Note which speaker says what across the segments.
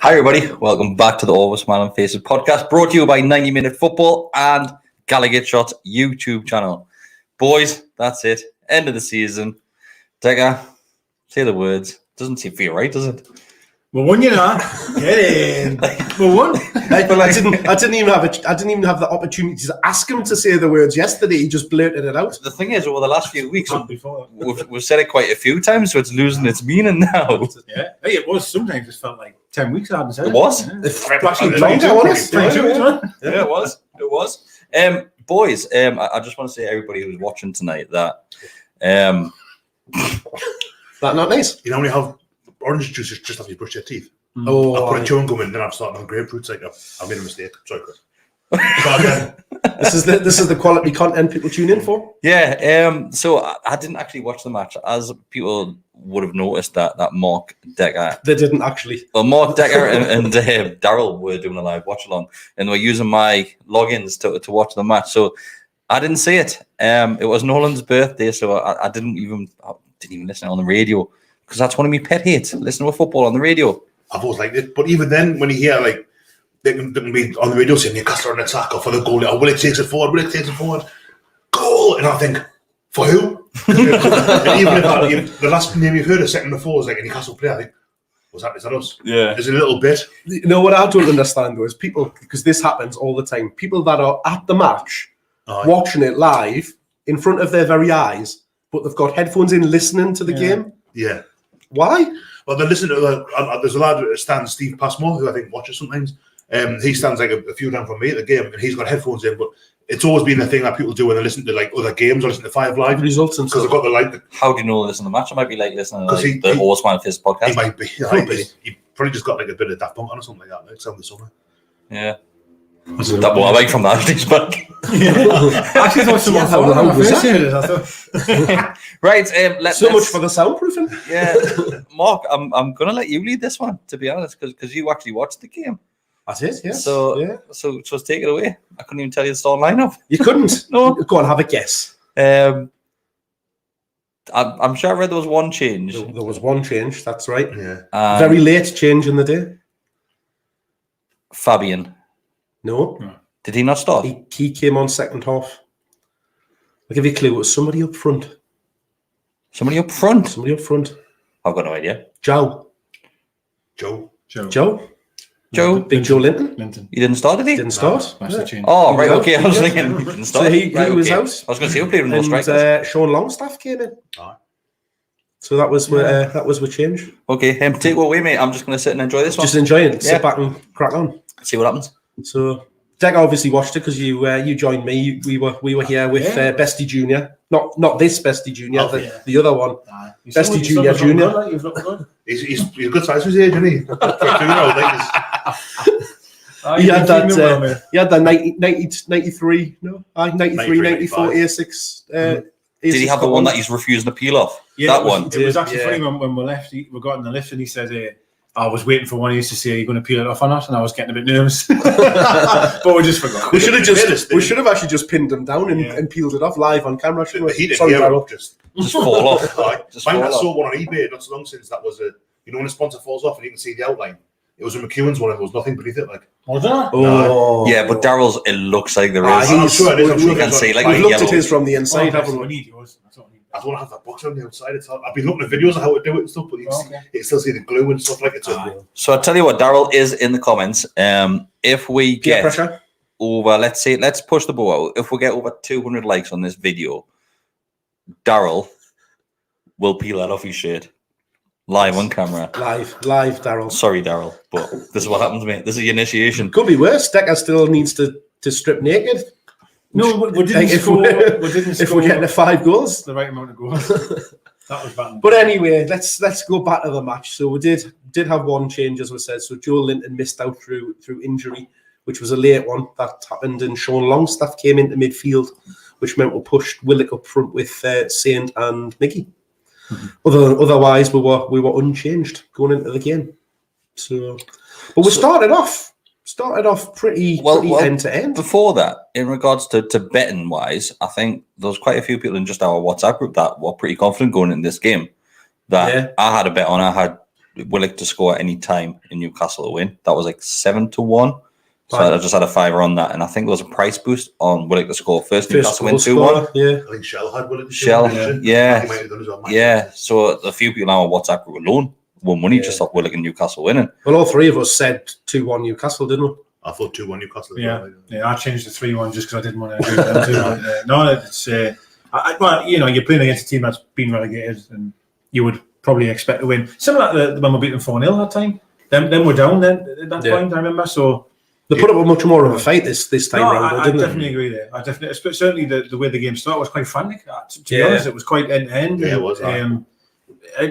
Speaker 1: Hi everybody, welcome back to the Always Smiling Faces podcast, brought to you by 90 Minute Football and Gallowgateshots YouTube channel. Boys, that's it. End of the season. Digger, say the words. Doesn't seem feel right, does it?
Speaker 2: We won, you know. Get in. We won.
Speaker 3: I didn't even have the opportunity to ask him to say the words yesterday. He just blurted it out.
Speaker 1: The thing is, over the last few weeks, we've said it quite a few times, so it's losing its meaning now.
Speaker 2: Yeah, hey, it was. Sometimes it felt like 10 weeks. I hadn't said it.
Speaker 1: It was.
Speaker 2: Yeah,
Speaker 1: it was. It was. Boys, I just want to say to everybody who's watching tonight that
Speaker 3: that not nice.
Speaker 4: You normally have orange juice just after you brush your teeth.
Speaker 3: Oh,
Speaker 4: I put a chewing gum in, then I've started on grapefruits. Like I made a mistake. Sorry, Chris.
Speaker 3: This is the quality content people tune in for.
Speaker 1: Yeah. So I didn't actually watch the match, as people would have noticed that Mark Decker.
Speaker 3: They didn't actually.
Speaker 1: Well, Mark Decker and Daryl were doing a live watch along, and they were using my logins to watch the match. So I didn't see it. It was Nolan's birthday, so I didn't even listen on the radio, because that's one of my pet hates, listening to football on the radio.
Speaker 4: I've always liked it, but even then, when you hear like they can be on the radio saying Newcastle on attack or for the goal, will it takes it forward? Will it takes it forward? Goal! And I think, for who? And even if the last name you've heard a second before is like a Newcastle player, I think, is that us?
Speaker 1: Yeah.
Speaker 4: There's a little bit.
Speaker 3: You know what I don't understand though is people, because this happens all the time, people that are at the match watching it live in front of their very eyes, but they've got headphones in listening to the game.
Speaker 4: Yeah.
Speaker 3: Why?
Speaker 4: Well, they're listening to there's a lad that stands, Steve Passmore, who I think watches sometimes. He stands like a few down from me at the game, and he's got headphones in. But it's always been a thing that people do when they listen to like other games or listen to Five Live
Speaker 3: results, and
Speaker 4: because they've got the like.
Speaker 1: How do you know listen to the match? It might be like listening to the Always Smiling Faces podcast.
Speaker 4: He might be. He probably just got like a bit of Daft Punk on or something like that. Like, the summer.
Speaker 1: Yeah. That what I like from that. He's back.
Speaker 2: I actually thought someone
Speaker 1: Right. Let's
Speaker 3: much for the soundproofing.
Speaker 1: Yeah, Mark, I'm gonna let you lead this one, to be honest, because you actually watched the game.
Speaker 3: That's it. Yeah.
Speaker 1: So just take it away. I couldn't even tell you the start lineup.
Speaker 3: You couldn't.
Speaker 1: No.
Speaker 3: Go on, have a guess.
Speaker 1: I'm sure I read there was one change.
Speaker 3: There was one change. That's right.
Speaker 4: Yeah.
Speaker 3: Very late change in the day.
Speaker 1: Fabian.
Speaker 3: No.
Speaker 1: Did he not start?
Speaker 3: He came on second half. I'll give you a clue. It was somebody up front.
Speaker 1: Somebody up front?
Speaker 3: I've
Speaker 1: got no idea.
Speaker 3: Joe. Big Joe Linton.
Speaker 1: He didn't start, did he?
Speaker 3: Didn't start.
Speaker 1: Oh, right, okay. I was thinking he didn't start.
Speaker 3: So he was out.
Speaker 1: I was going to say, who played with no strikers?
Speaker 3: Sean Longstaff came in. So that was where change.
Speaker 1: Okay, take it away, mate. I'm just going to sit and enjoy this one.
Speaker 3: Just enjoy it. Sit back and crack on.
Speaker 1: See what happens.
Speaker 3: So, Deck obviously watched it because you joined me. We were here with Bestie Junior. Not this Bestie Junior, the other one. Bestie Junior.
Speaker 4: He's a good size for his age, isn't he?
Speaker 3: He had that 93, 94 A6.
Speaker 1: Did he have the one that he's refusing to peel off?
Speaker 2: Yeah,
Speaker 1: that one.
Speaker 2: It was actually funny when we left. We got in the lift and he said, I was waiting for one of you to say, are you going to peel it off or not? And I was getting a bit nervous. But we just forgot.
Speaker 3: We should have actually just pinned him down and peeled it off live on camera.
Speaker 4: He didn't just
Speaker 1: fall off.
Speaker 4: I saw one on eBay not so long since that was when a sponsor falls off and you can see the outline. It was a McEwen's one and there was nothing beneath it. Like,
Speaker 2: was that?
Speaker 3: Oh.
Speaker 1: Yeah, but Daryl's, it looks like there is.
Speaker 4: I'm sure it is.
Speaker 1: You can see like
Speaker 3: we've looked at his from the inside, haven't we?
Speaker 4: I don't have that box on the outside. I've been looking at videos of how to do it and stuff, but you can still see the glue and stuff like it.
Speaker 1: So I'll tell you what, Daryl is in the comments. If we get over, let's push the bow out. If we get over 200 likes on this video, Daryl will peel that off his shirt. Live on camera.
Speaker 3: Live, Daryl.
Speaker 1: Sorry, Daryl, but this is what happens, mate. This is the initiation.
Speaker 3: Could be worse. Decker still needs to strip naked.
Speaker 2: No, we didn't score.
Speaker 3: If we're getting 5 goals,
Speaker 2: the right amount of goals. That was bad.
Speaker 3: But anyway, let's go back to the match. So we did have one change, as we said. So Joe Linton missed out through injury, which was a late one that happened, and Sean Longstaff came into midfield, which meant we pushed Willock up front with Saint and Mickey. Mm-hmm. Otherwise, we were unchanged going into the game. So, but we started off pretty end to end.
Speaker 1: Before that, in regards to betting wise, I think there was quite a few people in just our WhatsApp group that were pretty confident going in this game. That I had a bet on. I had Willock to score at any time in Newcastle to win. That was like 7-1. So I just had a fiver on that, and I think there was a price boost on Willock to score first. Newcastle win 2-1.
Speaker 3: Yeah,
Speaker 4: I think Shell had Willock.
Speaker 1: Shell, yeah.
Speaker 4: He might have done as well, Mike.
Speaker 1: Yeah. So a few people on our WhatsApp group alone won money just off Willock and Newcastle winning.
Speaker 3: well, all three of us said 2-1 Newcastle, didn't we?
Speaker 4: I thought 2-1 Newcastle.
Speaker 2: Yeah, I changed the 3-1 just because I didn't want to agree with them too. But, no, it's well, you know, you're playing against a team that's been relegated, and you would probably expect to win. Similar to when we beat them 4-0 that time. Then we're down then at that point. I remember. So
Speaker 3: they put up much more of a fight this time round,
Speaker 2: I
Speaker 3: didn't
Speaker 2: definitely agree there. I definitely, certainly the way the game started was quite frantic. To be honest, it was quite end to end.
Speaker 4: Yeah, it was.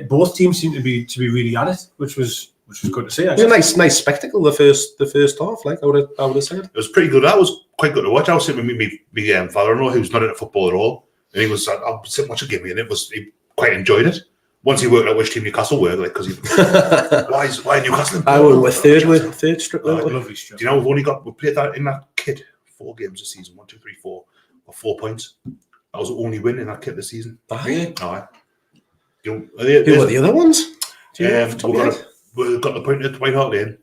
Speaker 2: Both teams seemed to be really at it, which was good to see.
Speaker 3: It was a nice spectacle the first half. Like I would have said,
Speaker 4: it was pretty good. That was quite good to watch. I was sitting with my father-in-law, who's not into football at all, and he was I'll sit and watch a game, and he quite enjoyed it. Once he worked out which team Newcastle were, like, because why Newcastle?
Speaker 3: I were third strip.
Speaker 2: Lovely strip.
Speaker 4: Do you know we played that in that kit 4 games this season, 1, 2, 3, 4, or 4 points. That was the only win in that kit this season.
Speaker 1: Really?
Speaker 4: No,
Speaker 3: Who were the other ones?
Speaker 4: We got the point at White Hart Lane,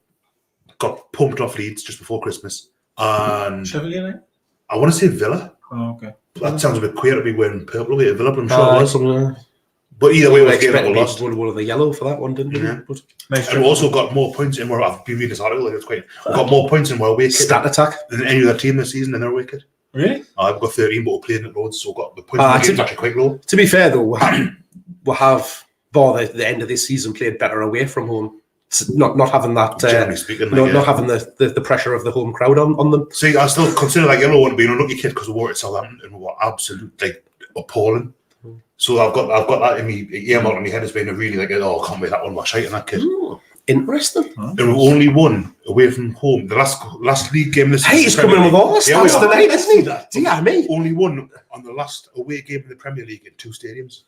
Speaker 4: got pumped off Leeds just before Christmas, and
Speaker 2: Sheffield United?
Speaker 4: I want to say Villa.
Speaker 2: Oh, okay.
Speaker 4: That sounds a bit queer to be wearing purple away at Villa, but I'm sure it was. But either way, we lost.
Speaker 3: One of the yellow for that one, didn't we?
Speaker 4: Yeah.
Speaker 3: But
Speaker 2: Nice
Speaker 4: and we also got more points in where I've been reading this article. It's quite. We got more points in our away kit
Speaker 3: stat attack.
Speaker 4: than any other team this season in their away kit.
Speaker 2: Really?
Speaker 4: I've got 13, but we're playing at loads, so we've got the points in the game actually quite low.
Speaker 3: To be fair though, we have by the end of this season played better away from home. Not having that,
Speaker 4: generally speaking,
Speaker 3: not having the pressure of the home crowd on them.
Speaker 4: See, I still consider that yellow one to be an unlucky kit because we wore it at Southampton and we were absolutely appalling. So I've got that in me earmarked in my head as being a really I can't wait, that one was shite in that kit.
Speaker 3: Ooh, interesting.
Speaker 4: And we only won away from home. The last league game this season.
Speaker 3: Hey, he's coming with all the stats tonight, isn't he? Yeah, me.
Speaker 4: Only won on the last away game in the Premier League in 2 stadiums.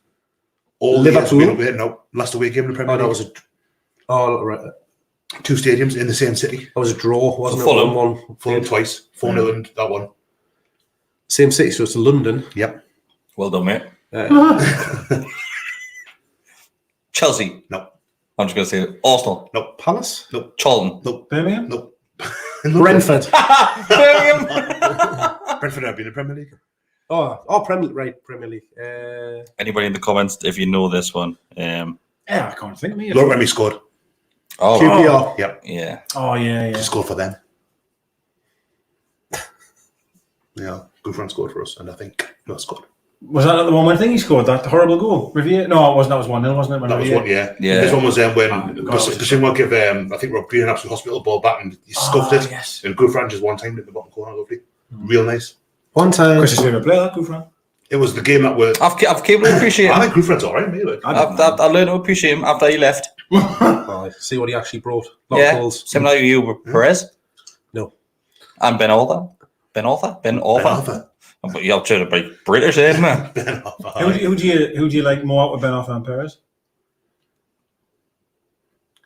Speaker 3: Liverpool?
Speaker 4: Last away game in the Premier League.
Speaker 3: That was right.
Speaker 4: 2 stadiums in the same city.
Speaker 3: That was a draw, wasn't it?
Speaker 1: Fulham.
Speaker 4: Fulham twice. 4-0 and that one.
Speaker 3: Same city, so it's London.
Speaker 4: Yep.
Speaker 1: Well done, mate. Chelsea.
Speaker 4: No.
Speaker 1: I'm just going to say it. Arsenal.
Speaker 4: No.
Speaker 3: Palace.
Speaker 4: No.
Speaker 1: Charlton.
Speaker 4: No.
Speaker 2: Birmingham?
Speaker 4: No.
Speaker 3: Brentford.
Speaker 1: Birmingham.
Speaker 4: Brentford have been in the Premier League.
Speaker 3: Premier League.
Speaker 1: Anybody in the comments if you know this one?
Speaker 2: Yeah, I can't think of me.
Speaker 4: Look, Remy scored.
Speaker 1: Oh,
Speaker 3: QPR.
Speaker 4: Yep.
Speaker 1: yeah.
Speaker 2: Oh, yeah.
Speaker 4: She scored for them. Yeah, Gouffran scored for us, and I think not scored.
Speaker 2: Was that the one when he scored that horrible goal? Riviere? No, it wasn't. That was 1-0, wasn't it?
Speaker 4: That was one, yeah.
Speaker 1: Yeah.
Speaker 4: This one was when Bashimwa gave, I think, Rob Green an absolute hospital ball back and he scuffed it.
Speaker 2: Yes.
Speaker 4: And Gouffran just one time in the bottom corner, lovely. Real nice.
Speaker 3: One time.
Speaker 2: Chris's favourite player, that Gouffran.
Speaker 4: It was the game that were.
Speaker 1: I've came to appreciate
Speaker 4: I
Speaker 1: him.
Speaker 4: think Gouffran's alright, mate. Like.
Speaker 1: I learned to appreciate him after he left.
Speaker 3: See what he actually brought. Lot of goals.
Speaker 1: Similar to you with Perez.
Speaker 3: No.
Speaker 1: And Ben Arthur. Ben Arthur. But you're trying to be British, isn't it?
Speaker 2: Who do you like more out of Ben Arthur and Perez?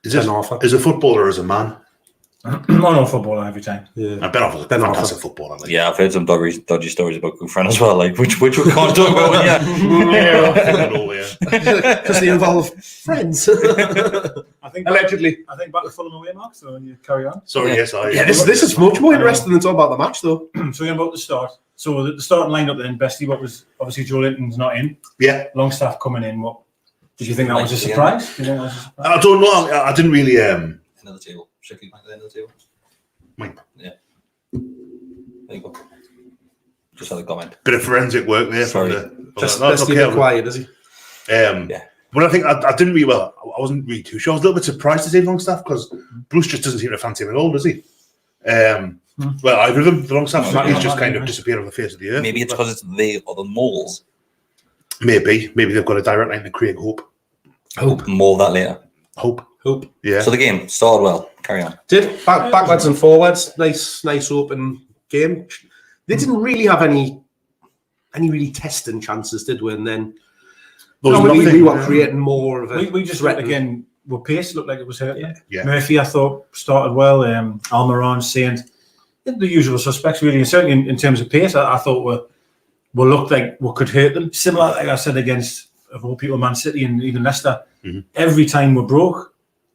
Speaker 4: Is a footballer or as a man?
Speaker 2: No, footballer every time.
Speaker 3: Yeah.
Speaker 4: Ben Arthur's a fantastic footballer. Like.
Speaker 1: Yeah, I've heard some dodgy stories about Gouffran as well, like which we can't talk about.
Speaker 3: Because they involve friends.
Speaker 2: I think
Speaker 3: allegedly.
Speaker 2: I think back to Fulham away, Mark. So you carry on.
Speaker 4: Sorry, yes,
Speaker 3: This is much more interesting than talking about the match, though.
Speaker 2: So again about the start. So the starting lineup then, Bestie, what was obviously Joe Linton's not in.
Speaker 4: Yeah.
Speaker 2: Longstaff coming in. What did you think that was a surprise?
Speaker 4: I don't know. I didn't really.
Speaker 1: End of the table. Strictly back at the end of the table.
Speaker 4: Mine.
Speaker 1: Yeah. There you go. Just had a comment.
Speaker 4: Bit of forensic work there.
Speaker 1: Sorry.
Speaker 3: Just quiet, is he?
Speaker 4: Yeah. But I think I didn't really. Well, I wasn't really too sure. I was a little bit surprised to see Longstaff because Bruce just doesn't seem to fancy him at all, does he? Well, either of them, the Longstaff, he's just kind of disappeared off the face of the earth.
Speaker 1: Maybe it's because it's they or the moles.
Speaker 4: Maybe they've got a direct line to Craig Hope.
Speaker 1: More of that later.
Speaker 4: Hope. Yeah.
Speaker 1: So the game started well. Carry on.
Speaker 3: Did backwards and forwards. Nice open game. They didn't really have any really testing chances, did we? And then we were creating more of a.
Speaker 2: We just
Speaker 3: threat
Speaker 2: again. Well, pace looked like it was hurting.
Speaker 4: Yeah.
Speaker 2: Murphy, I thought, started well. Almirón, Saint, the usual suspects, really. And certainly in terms of pace, I thought we looked like we could hurt them. Similar, like I said, against, of all people, Man City and even Leicester.
Speaker 4: Mm-hmm.
Speaker 2: Every time we broke,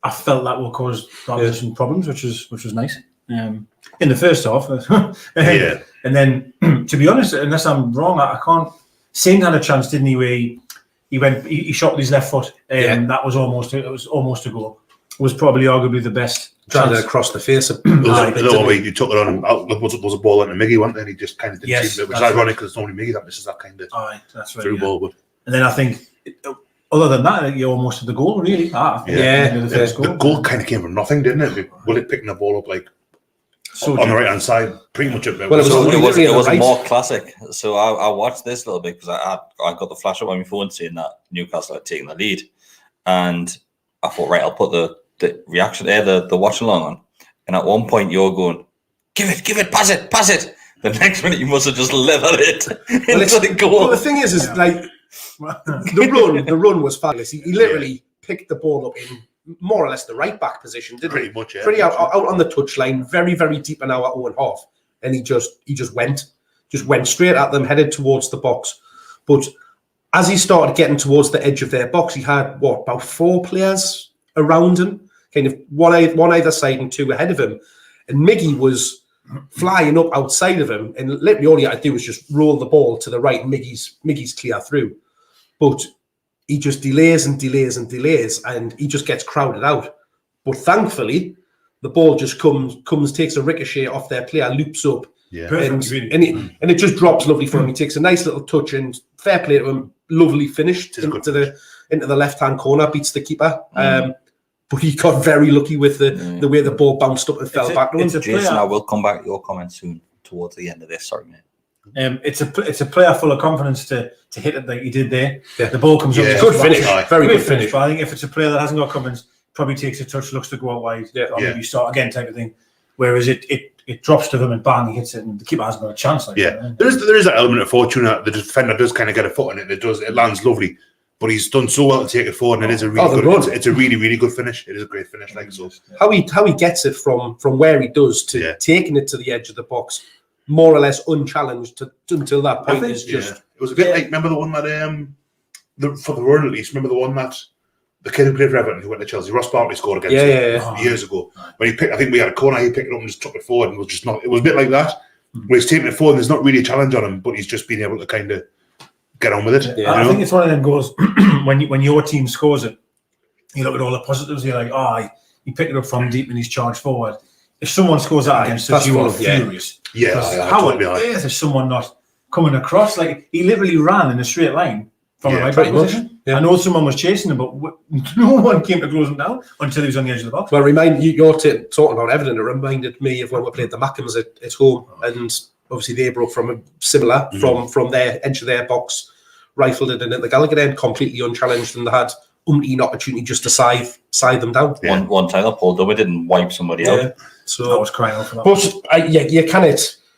Speaker 2: I felt that will cause some problems, which was nice. In the first half, and then to be honest, unless I'm wrong, I can't. Saint had a chance, didn't he? Where he shot with his left foot, and that was almost a goal. It was probably arguably the best.
Speaker 3: Tried it across the face.
Speaker 4: You took it on. Was a ball into Miggy, wasn't it? He just kind of didn't seem to, which is ironic because it's only Miggy that misses that kind of through ball. But
Speaker 2: and then I think, other than that, you almost had the goal, really.
Speaker 4: The goal kind of came from nothing, didn't it? Willick picking the ball up like on the right hand side, pretty much.
Speaker 1: It was more classic. So I watched this a little bit because I got the flash up on my phone saying that Newcastle had taken the lead, and I thought, right, I'll put the reaction there, the watch along on, and at one point you're going, give it, pass it. The next minute you must have just levered it into the goal.
Speaker 3: Well, the thing is like the run was fabulous. He literally picked the ball up in more or less the right back position, didn't
Speaker 4: pretty
Speaker 3: he?
Speaker 4: Much, yeah.
Speaker 3: Pretty out on the touchline, very, very deep in our own half, and he just went straight at them, headed towards the box. But as he started getting towards the edge of their box, he had about 4 players around him, kind of one either side and 2 ahead of him, and Miggy was flying up outside of him, and literally all he had to do was just roll the ball to the right, and Miggy's clear through, but he just delays, and he just gets crowded out. But thankfully, the ball just comes, takes a ricochet off their player, loops up, and it just drops lovely for him. He takes a nice little touch, and fair play to him, lovely finish into the left-hand corner, beats the keeper. But he got very lucky with the way the ball bounced up and fell back to him.
Speaker 1: Jason, I will come back to your comment soon towards the end of this. Sorry, mate.
Speaker 2: It's a player full of confidence to hit it like he did there. Yeah. The ball comes up.
Speaker 3: Good finish. Very good finish.
Speaker 2: But I think if it's a player that hasn't got confidence, probably takes a touch, looks to go out wide, or maybe start again type of thing. Whereas it drops to them and bang, he hits it, and the keeper hasn't got a chance.
Speaker 4: There is that element of fortune that the defender does kind of get a foot in it. It lands lovely, but he's done so well to take it forward, and it is a really good. It's a really, really good finish. It is a great finish, like so.
Speaker 3: How he gets it from where he does to taking it to the edge of the box, more or less unchallenged until that point. Is just
Speaker 4: it was a bit like, remember the one that for the run at least. Remember the one that the kid who played for Everton who went to Chelsea, Ross Barkley, scored against years ago. When he picked, I think we had a corner, he picked it up and just took it forward, and was just not. It was a bit like that. Where he's taking it forward, and there's not really a challenge on him, but he's just been able to kind of get on with it.
Speaker 2: I think it's one of them goals when your team scores it, you look at all the positives. You're like, he picked it up from deep and he's charged forward. If someone scores that against us, you are furious. How on earth is someone not coming across? Like, he literally ran in a straight line from the right back position. I know someone was chasing him, but no one came to close him down until he was on the edge of the box.
Speaker 3: Well, you're talking about Everton. It reminded me of when we played the Mackhams at home, and obviously they broke from a similar from their edge of their box, rifled it in at the Gallowgate end, completely unchallenged, and they had an opportunity just to side them down.
Speaker 1: One time that Paul Dubber didn't wipe somebody out.
Speaker 2: So I was crying out for that.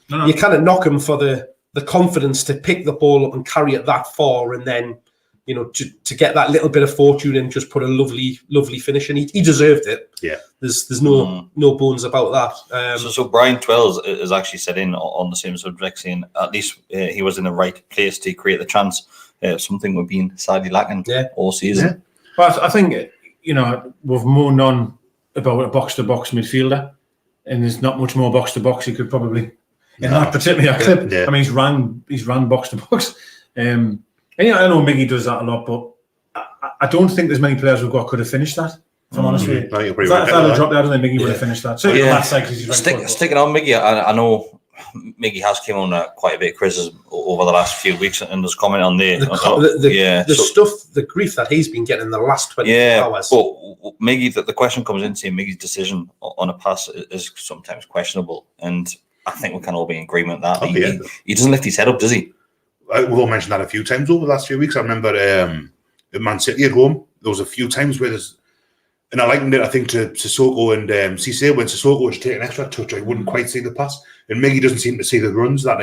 Speaker 3: But you cannot knock him for the confidence to pick the ball up and carry it that far, and then to get that little bit of fortune and just put a lovely finish in. He deserved it. Yeah, there's no bones about that.
Speaker 1: So Brian Twells is actually said in on the same subject, saying at least he was in the right place to create the chance. Something we've been sadly lacking all season. Yeah.
Speaker 2: But I think we've moaned on about a box-to-box midfielder, and there's not much more box-to-box he could probably in that particular clip. Yeah. I mean, he's ran box-to-box. And I know Miggy does that a lot, but I don't think there's many players we've got could have finished that. If I'm honest with you, if that had dropped out, I don't think Miggy would have finished that. So
Speaker 1: sticking on Miggy, I know Miggy has came on quite a bit of criticism over the last few weeks, and there's comment on there.
Speaker 3: The grief that he's been getting in the last 24 hours.
Speaker 1: But Miggy, the question comes in saying Miggy's decision on a pass is sometimes questionable, and I think we can all be in agreement that he doesn't lift his head up, does he?
Speaker 4: We've all mentioned that a few times over the last few weeks. I remember at Man City at home, there was a few times where and I likened it, I think, to Sissoko and Cisse. When Sissoko was taking an extra touch, I wouldn't quite see the pass. And Miggy doesn't seem to see the runs that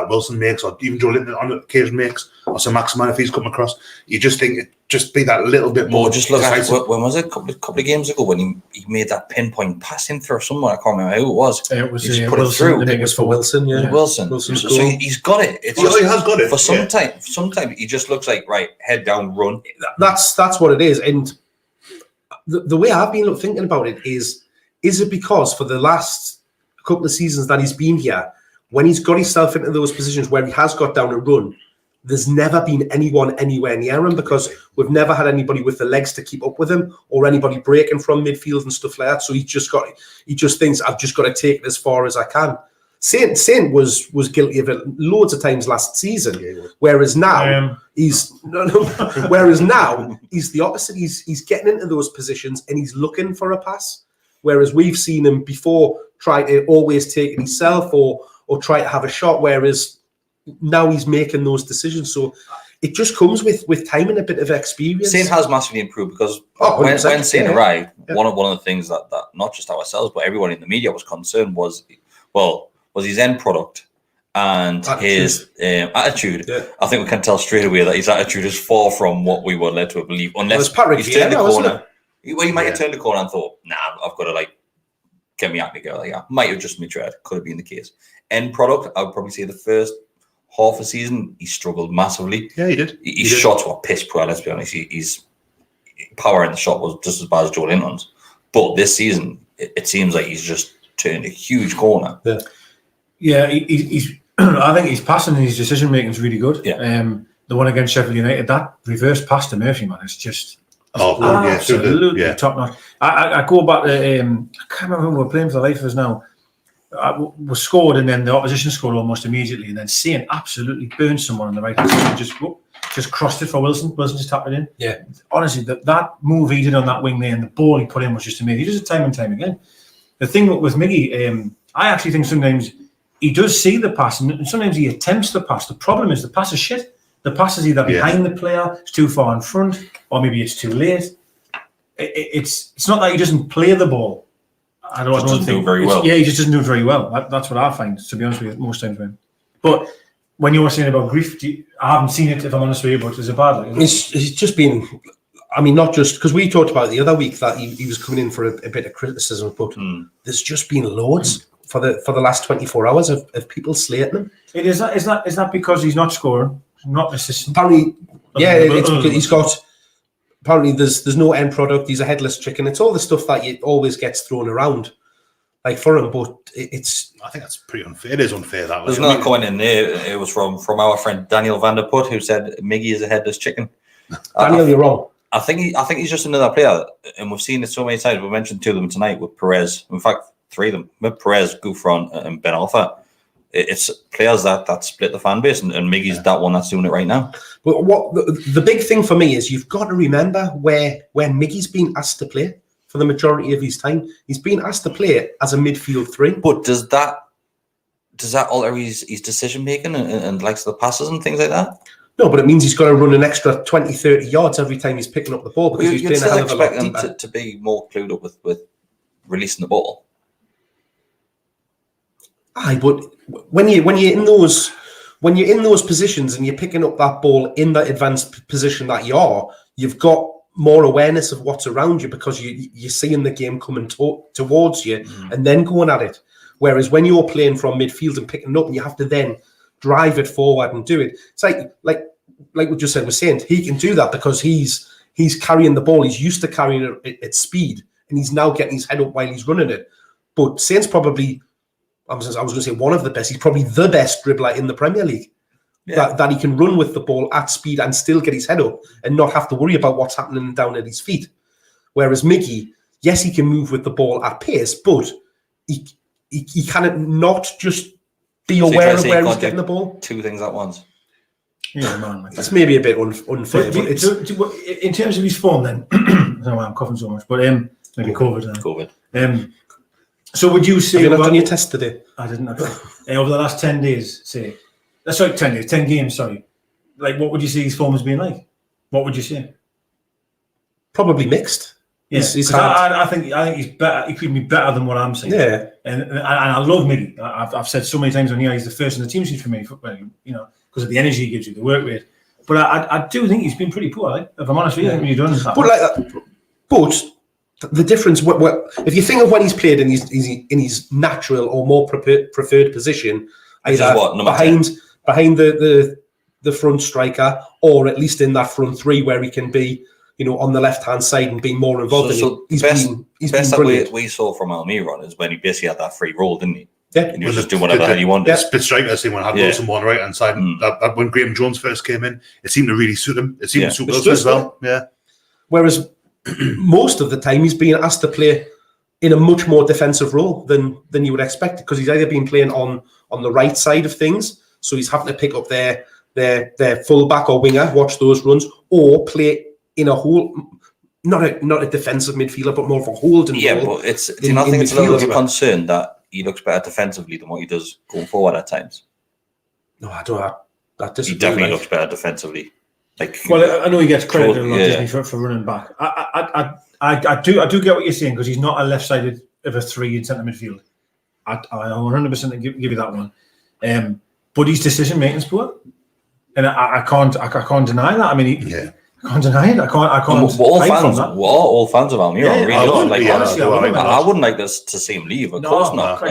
Speaker 4: Wilson makes, or even Joe Linton on occasion makes, or Sir Maximan if he's coming across. You just think it just be that little bit more.
Speaker 1: Just look at when was it? A couple of games ago when he made that pinpoint pass in for someone. I can't remember who it was.
Speaker 2: It was
Speaker 1: he
Speaker 2: put
Speaker 1: Wilson,
Speaker 2: it through. I think it was for Wilson. Yeah,
Speaker 1: Wilson. So he's got it.
Speaker 4: He has got it.
Speaker 1: For sometimes he just looks like head down, run.
Speaker 3: That's what it is, and the way I've been thinking about it is it because for the last couple of seasons that he's been here, when he's got himself into those positions where he has got down a run, there's never been anyone anywhere near him because we've never had anybody with the legs to keep up with him or anybody breaking from midfield and stuff like that. So he just thinks, I've just got to take it as far as I can. Saint was guilty of it loads of times last season, whereas now whereas now he's the opposite. He's getting into those positions and he's looking for a pass, whereas we've seen him before try to always take it himself or try to have a shot, whereas now he's making those decisions. So it just comes with time and a bit of experience.
Speaker 1: Saint has massively improved because when Saint arrived, one of the things that not just ourselves but everyone in the media was concerned was his end product and his attitude. Yeah. I think we can tell straight away that his attitude is far from what we were led to believe. Unless he's turned the corner. Well, he might have turned the corner and thought, nah, I've got to get me act together. Yeah, might have just misread. Could have been the case. End product, I would probably say the first half a season, he struggled massively.
Speaker 4: Yeah, he did.
Speaker 1: His shots were piss poor, let's be honest. His power in the shot was just as bad as Joe Linton's. But this season, it seems like he's just turned a huge corner.
Speaker 2: Yeah, he's. I think his passing and his decision making is really good.
Speaker 1: Yeah.
Speaker 2: The one against Sheffield United, that reverse pass to Murphy, man, it's just
Speaker 4: absolutely
Speaker 2: top notch. I go back to I can't remember who we're playing for the life of us now. Was scored and then the opposition scored almost immediately, and then Saint absolutely burned someone on the right hand side, just crossed it for Wilson. Wilson just tapped it in.
Speaker 3: Yeah,
Speaker 2: honestly, that move he did on that wing there and the ball he put in was just amazing. He does it time and time again. The thing with Miggy, I actually think sometimes he does see the pass and sometimes he attempts the pass. The problem is the pass is shit. The pass is either behind the player, it's too far in front, or maybe it's too late. It's not that he doesn't play the ball. I don't think
Speaker 1: do very well.
Speaker 2: Yeah, he just doesn't do it very well. That's what I find, to be honest with you, most times with him. But when you were saying about grief, I haven't seen it, if I'm honest with you, but is it bad?
Speaker 3: It's just been, I mean, not just because we talked about it the other week that he was coming in for a bit of criticism, but there's just been loads for the last 24 hours of people slating him.
Speaker 2: Is that because he's not scoring, not assisting?
Speaker 3: Apparently, he's got. Apparently, there's no end product. He's a headless chicken. It's all the stuff that always gets thrown around, for him. But
Speaker 4: I think that's pretty unfair. It is unfair that way.
Speaker 1: There's another comment in there. It was from our friend Daniel van der Put, who said Miggy is a headless chicken.
Speaker 3: Daniel, you're wrong.
Speaker 1: I think he's just another player, and we've seen it so many times. We mentioned two of them tonight with Perez. In fact, three of them with Perez, Gouffron, and Ben Arthur. It's players that split the fan base, and Miggy's that one that's doing it right now.
Speaker 3: But what the big thing for me is you've got to remember where Miggy's been asked to play for the majority of his time. He's been asked to play as a midfield three.
Speaker 1: But does that alter his decision making and likes the passes and things like that?
Speaker 3: No, but it means he's got to run an extra 20, 30 yards every time he's picking up the ball because he's playing a hell of a lot deeper.
Speaker 1: Him to be more clued up with releasing the ball.
Speaker 3: Aye, but when you're in those positions and you're picking up that ball in that advanced position that you are, you've got more awareness of what's around you because you're seeing the game coming towards you and then going at it. Whereas when you're playing from midfield and picking it up and you have to then drive it forward and do it, it's like we just said with Saint, he can do that because he's carrying the ball. He's used to carrying it at speed and he's now getting his head up while he's running it. But Saint's probably, I was going to say one of the best. He's probably the best dribbler in the Premier League. Yeah. That he can run with the ball at speed and still get his head up and not have to worry about what's happening down at his feet. Whereas Miggy, yes, he can move with the ball at pace, but he cannot not just be aware of where he's getting the ball.
Speaker 1: Two things at once.
Speaker 2: Yeah, man.
Speaker 3: That's maybe a bit unfair. But it's
Speaker 2: in terms of his form, then. I don't know why I'm coughing so much, but maybe COVID. So would you say...
Speaker 3: Have you not done your test today?
Speaker 2: I didn't. Over the last 10 days, say... That's right, 10 days, 10 games, sorry. What would you say his form has been like? What would you say?
Speaker 3: Probably mixed.
Speaker 2: Yeah, I think he's better. He could be better than what I'm saying.
Speaker 3: Yeah.
Speaker 2: And I love Miggy. I've said so many times on here, he's the first in the team sheet for me, because of the energy he gives you, the work rate. But I do think he's been pretty poor, if I'm honest with you. I think he's done that.
Speaker 3: But the difference, if you think of when he's played in his natural or more preferred position, either behind the front striker, or at least in that front three where he can be on the left-hand side and being more involved. He's been
Speaker 1: that
Speaker 3: brilliant.
Speaker 1: we saw from Almirón is when he basically had that free role, didn't he?
Speaker 3: Yeah.
Speaker 1: And he was just doing whatever the hell he wanted.
Speaker 4: The split striker thing when I had Wilson on the right hand side. That when Graham Jones first came in, it seemed to really suit him. It seemed to suit us as well. Yeah.
Speaker 3: Whereas most of the time he's been asked to play in a much more defensive role than you would expect, because he's either been playing on the right side of things, so he's having to pick up their fullback or winger, watch those runs, or play in a hole. Not a defensive midfielder, but more of a holding role.
Speaker 1: But do you not think it's a little bit of concern that he looks better defensively than what he does going forward at times?
Speaker 3: No, I don't. That
Speaker 1: he definitely looks better defensively.
Speaker 2: I know he gets credit a lot, Disney, for running back. I do get what you're saying, because he's not a left-sided of a 3 in centre midfield. I 100% give you that one. But his decision making is poor, and I can't deny that. I mean, I can't deny it. I can't.
Speaker 1: We're all fans of Almirón.
Speaker 2: Really,
Speaker 1: I wouldn't like this to see him leave. Of course not.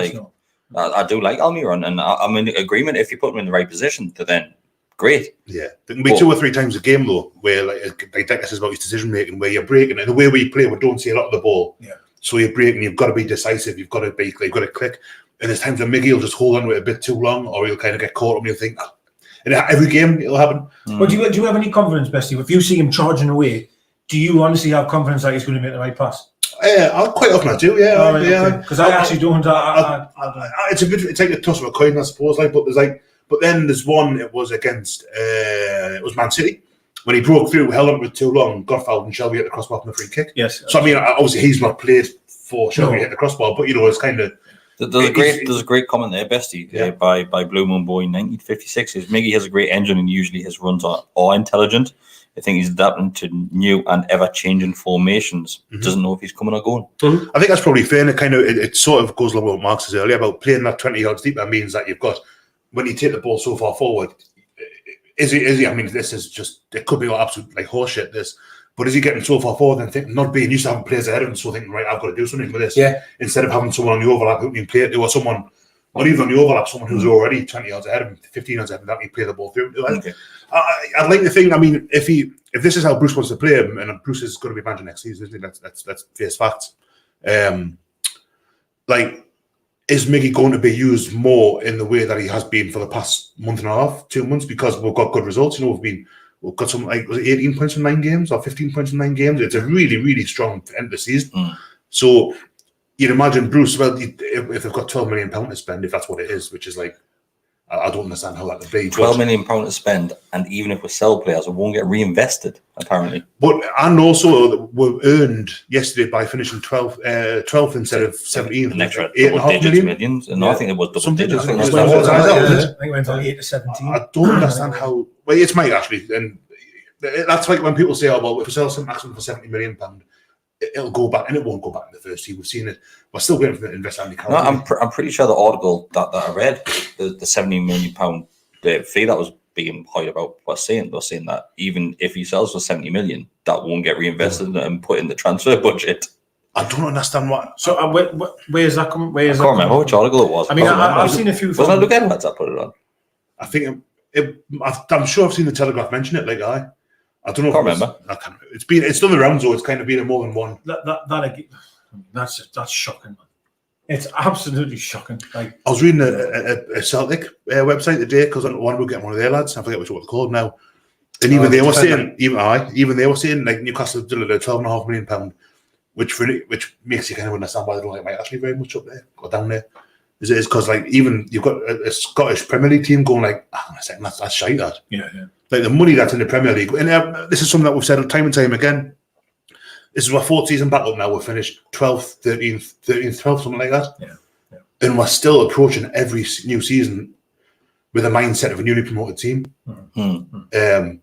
Speaker 1: I do like Almirón, and I'm in agreement. If you put him in the right position, then great.
Speaker 4: Yeah, there can be 2 or 3 times a game though where like Decker says about his decision making, where you're breaking, and the way we play, we don't see a lot of the ball.
Speaker 2: Yeah.
Speaker 4: So you're breaking. You've got to be decisive. You've got to be. You've got to click. And there's times when Miggy will just hold on to it a bit too long, or he'll kind of get caught, and you'll think, and every game it'll happen.
Speaker 2: But do you have any confidence, Bestie? If you see him charging away, do you honestly have confidence that he's going to make the right pass?
Speaker 4: Quite often I do,
Speaker 2: Because I actually don't.
Speaker 4: It's like a toss of a coin, I suppose. But then there's one. It was against it was Man City when he broke through, held on with too long, got fouled, and Shelby hit the crossbar from the free kick.
Speaker 2: Yes.
Speaker 4: So I mean, obviously he's not played for Shelby to hit the crossbar, but it's kind of.
Speaker 1: There's a great comment there, Bestie, by Blue Moon Boy 1956. Is Miggy has a great engine, and usually his runs are intelligent. I think he's adapting to new and ever-changing formations. Doesn't know if he's coming or going.
Speaker 4: I think that's probably fair, and it sort of goes along with what Mark says earlier about playing that 20 yards deep. That means that you've got, when you take the ball so far forward, is he? I mean, this is just, it could be absolute like horseshit, this. But is he getting so far forward and thinking, not being used to having players ahead of him, so thinking, right, I've got to do something with this.
Speaker 3: Yeah.
Speaker 4: Instead of having someone on the overlap who can play it, or someone, not even on the overlap, someone who's already 20 yards ahead of him, 15 yards ahead of him, that can play the ball through.
Speaker 1: Okay.
Speaker 4: I'd like to think, I mean, if this is how Bruce wants to play him, and Bruce is going to be manager next season, isn't he? That's face facts. Is Miggy going to be used more in the way that he has been for the past month and a half, 2 months, because we've got good results? We've got some, was it 18 points in 9 games or 15 points in 9 games? It's a really, really strong end of the season. So you'd imagine Bruce, well, if they've got £12 million to spend, if that's what it is, which is like, I don't understand how that would be.
Speaker 1: £12 million to spend, and even if we sell players, it won't get reinvested, apparently.
Speaker 4: And also, we earned yesterday by finishing 12th instead of 17th.
Speaker 1: An extra
Speaker 4: 8.5
Speaker 1: million. No, I think it was double digits.
Speaker 2: I think it went from 8 to 17.
Speaker 4: I don't understand how. Well, it's might actually, and that's like when people say, "Oh, well, if we sell some maximum for £70 million, it'll go back," and it won't go back in the first team. We've seen it. We're still waiting for the investment.
Speaker 1: No, I'm pretty sure the article that I read, the £70 million fee that was being hyped about, was saying that even if he sells for 70 million, that won't get reinvested and put in the transfer budget.
Speaker 4: I don't understand what.
Speaker 2: So where's that coming?
Speaker 1: I can't remember which article it was.
Speaker 2: I mean, I've seen a few.
Speaker 1: Wasn't it Gallowgateshots that put it on?
Speaker 4: I think I'm sure I've seen the Telegraph mention it. I don't know.
Speaker 1: I can't remember.
Speaker 4: It's done the rounds, though. It's kind of been a more than one.
Speaker 2: That's shocking, man. It's absolutely shocking. I
Speaker 4: was reading a Celtic website today, because I want to get one of their lads. I forget what they're called now. And even they were saying, like, Newcastle did a £12.5 million, which makes you kind of understand why they don't like Mike Ashley very much up there or down there. Is because like even you've got a Scottish Premier League team going like, hang on a second, that's shite. That like the money that's in the Premier League, and this is something that we've said time and time again. This is our 4th season back up now. We're finished 12th, 13th, 12th, something like that. Yeah. And we're still approaching every new season with a mindset of a newly promoted team. And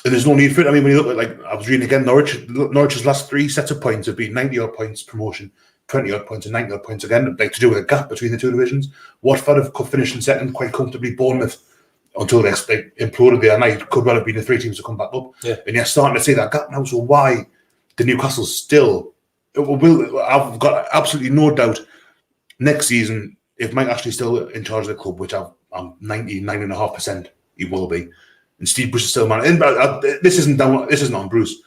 Speaker 4: there's no need for it. I mean, when you look at, I was reading again, Norwich's last 3 sets of points have been 90-odd points promotion, 20-odd points and 90-odd points again, like to do with a gap between the 2 divisions. Watford have finished in second quite comfortably. Bournemouth, until they imploded the other night, could well have been the 3 teams to come back up. Yeah. And you're starting to see that gap now. So why the Newcastle still I've got absolutely no doubt next season, if Mike Ashley's still in charge of the club, which I'm 99.5% he will be, and Steve Bruce is still man. And this isn't on Bruce.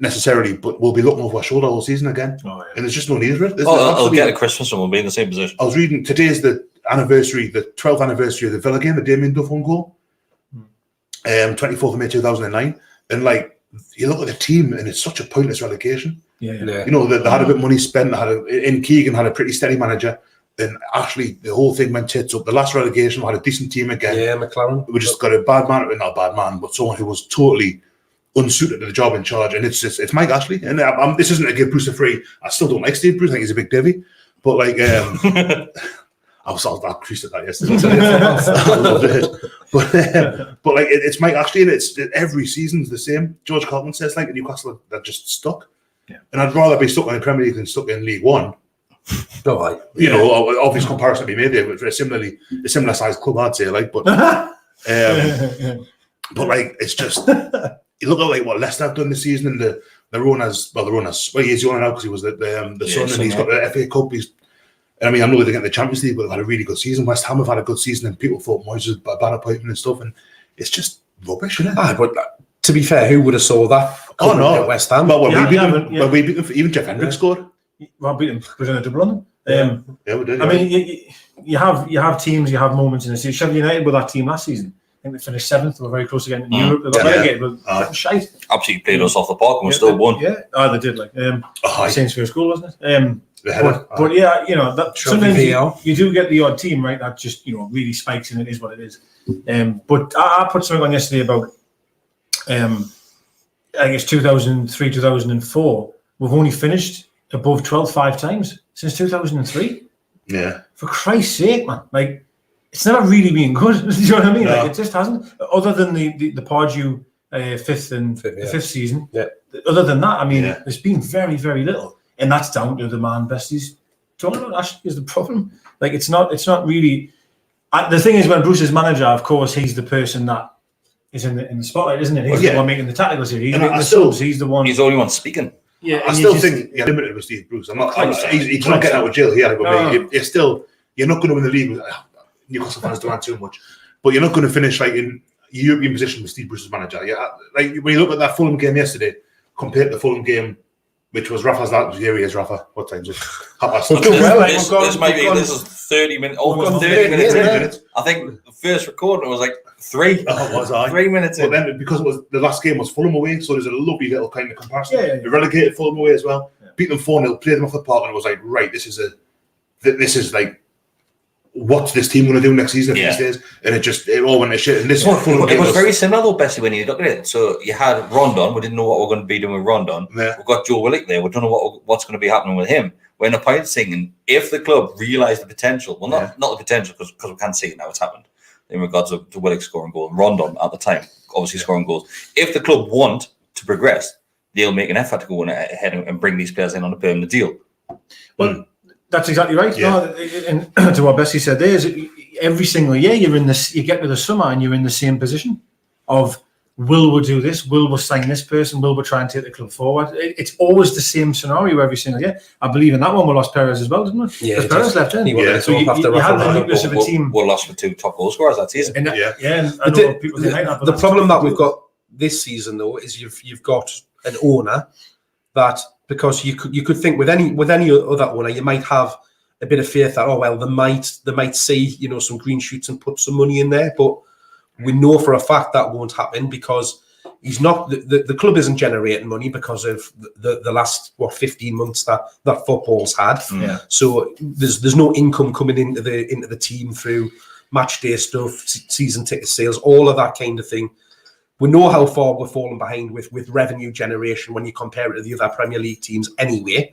Speaker 4: necessarily, but we'll be looking over our shoulder all season again.
Speaker 2: Oh, yeah.
Speaker 4: And there's just no need for it.
Speaker 1: I'll get to Christmas and we'll be in the same position.
Speaker 4: I was reading, today's the 12th anniversary of the Villa game, the Damien Duff on goal. 24th of May 2009. And like, you look at the team and it's such a pointless relegation.
Speaker 2: Yeah.
Speaker 4: You know, they had a bit of money spent. Keegan had a pretty steady manager. And actually, the whole thing went tits up. The last relegation, we had a decent team again.
Speaker 3: Yeah, McLaren.
Speaker 4: We just got a bad man, not a bad man, but someone who was totally unsuited to the job in charge. And it's Mike Ashley. And this isn't to give Bruce a free. I still don't like Steve Bruce. I think he's a big divvy. But like, I creased at that yesterday. I loved it. But like, it's Mike Ashley, and it's every season's the same. George Carlton says like at Newcastle, they're just stuck. Yeah. And I'd rather be stuck in the Premier League than stuck in League One.
Speaker 3: No,
Speaker 4: you know, obvious comparison to be made there, but for a similar sized club, I'd say, like, but but like, it's just, you look at like what Leicester have done this season, and the runners, he's the owner now because he was the son, and he's got the FA Cup. I mean, I know they're getting the Champions League, but they've had a really good season. West Ham have had a good season, and people thought Moyes was a bad appointment and stuff, and it's just rubbish, isn't it?
Speaker 3: But to be fair, who would have saw that?
Speaker 4: Oh no,
Speaker 3: at West Ham.
Speaker 4: Well, we beat them. Even Jeff Hendrick scored.
Speaker 2: Well, beat them. We're going to double on them.
Speaker 4: Yeah, we did.
Speaker 2: I mean, you have teams, you have moments in the season. Sheffield United with that team last season. I think they finished 7th. They were very close again in Europe. They got relegated, but shite.
Speaker 1: Absolutely played us off the park and we still won.
Speaker 2: Yeah, they did. Like Saints first goal, wasn't it?
Speaker 4: But
Speaker 2: yeah, you know, that sometimes you do get the odd team, right? That just, you know, really spikes, and it is what it is. But I put something on yesterday about, I guess 2003, 2004. We've only finished above 12 5 times since 2003.
Speaker 4: Yeah.
Speaker 2: For Christ's sake, man! Like, it's never really been good. Do you know what I mean? No. Like, it just hasn't. Other than the Pardew fifth season. Yeah. Other than that, I mean, there's been very, very little. And that's down to the man besties tournament. Actually, is the problem. Like, it's not really. The thing is, when Bruce is manager, of course, he's the person that is in the spotlight, isn't it? He's the one making the tacticals here. He's making the subs. He's the one.
Speaker 1: He's the only one speaking.
Speaker 2: Yeah,
Speaker 4: I still think you're limited with Steve Bruce. He's not getting out of jail here. You're not going to win the league. Newcastle fans don't have too much, but you're not going to finish like in European position with Steve Bruce as manager. Yeah, like when you look at that Fulham game yesterday, compared to the Fulham game, which was Rafa's last. Here he is, Rafa. What time is it?
Speaker 1: This is 30 minutes, almost 30 minutes. I think the first recording was like 3.
Speaker 4: Oh, it was
Speaker 1: 3 minutes in.
Speaker 4: But then because it was the last game was Fulham away, so there's a lovely little kind of comparison. We relegated Fulham away as well. Beat them 4-0, played them off the park, and it was like, right, this is like, what's this team going to do next season if he stays? And it all went to shit. And this Fulham game
Speaker 1: was very similar though, Bessie, when you look at it. So you had Rondon. We didn't know what we were going to be doing with Rondon. Yeah. We've got Joe Willock there. We don't know what's going to be happening with him. We're in a point saying, if the club realise the potential, well, not the potential because we can't see it now, it's happened in regards to Willock scoring goals and Rondon at the time, obviously scoring goals. If the club want to progress, they'll make an effort to go ahead and bring these players in on a permanent deal.
Speaker 2: Well, that's exactly right. Yeah. No, and to what Bessie said there is every single year you get to the summer and you're in the same position of, will we do this? Will we sign this person? Will we try and take the club forward? It's always the same scenario every single year. I believe in that one we lost Perez as well, didn't we? Yeah, Perez left in.
Speaker 3: Yeah,
Speaker 2: so you had the nucleus of a team.
Speaker 1: We lost for 2 top goal scorers that season.
Speaker 2: And the
Speaker 3: problem that we've got this season though is you've got an owner that, because you could think with any other owner, you might have a bit of faith that they might see, you know, some green shoots and put some money in there, but we know for a fact that won't happen because he's not the club isn't generating money because of the last 15 months that football's had. Yeah. So there's no income coming into the team through match day stuff, season ticket sales, all of that kind of thing. We know how far we're falling behind with revenue generation when you compare it to the other Premier League teams anyway.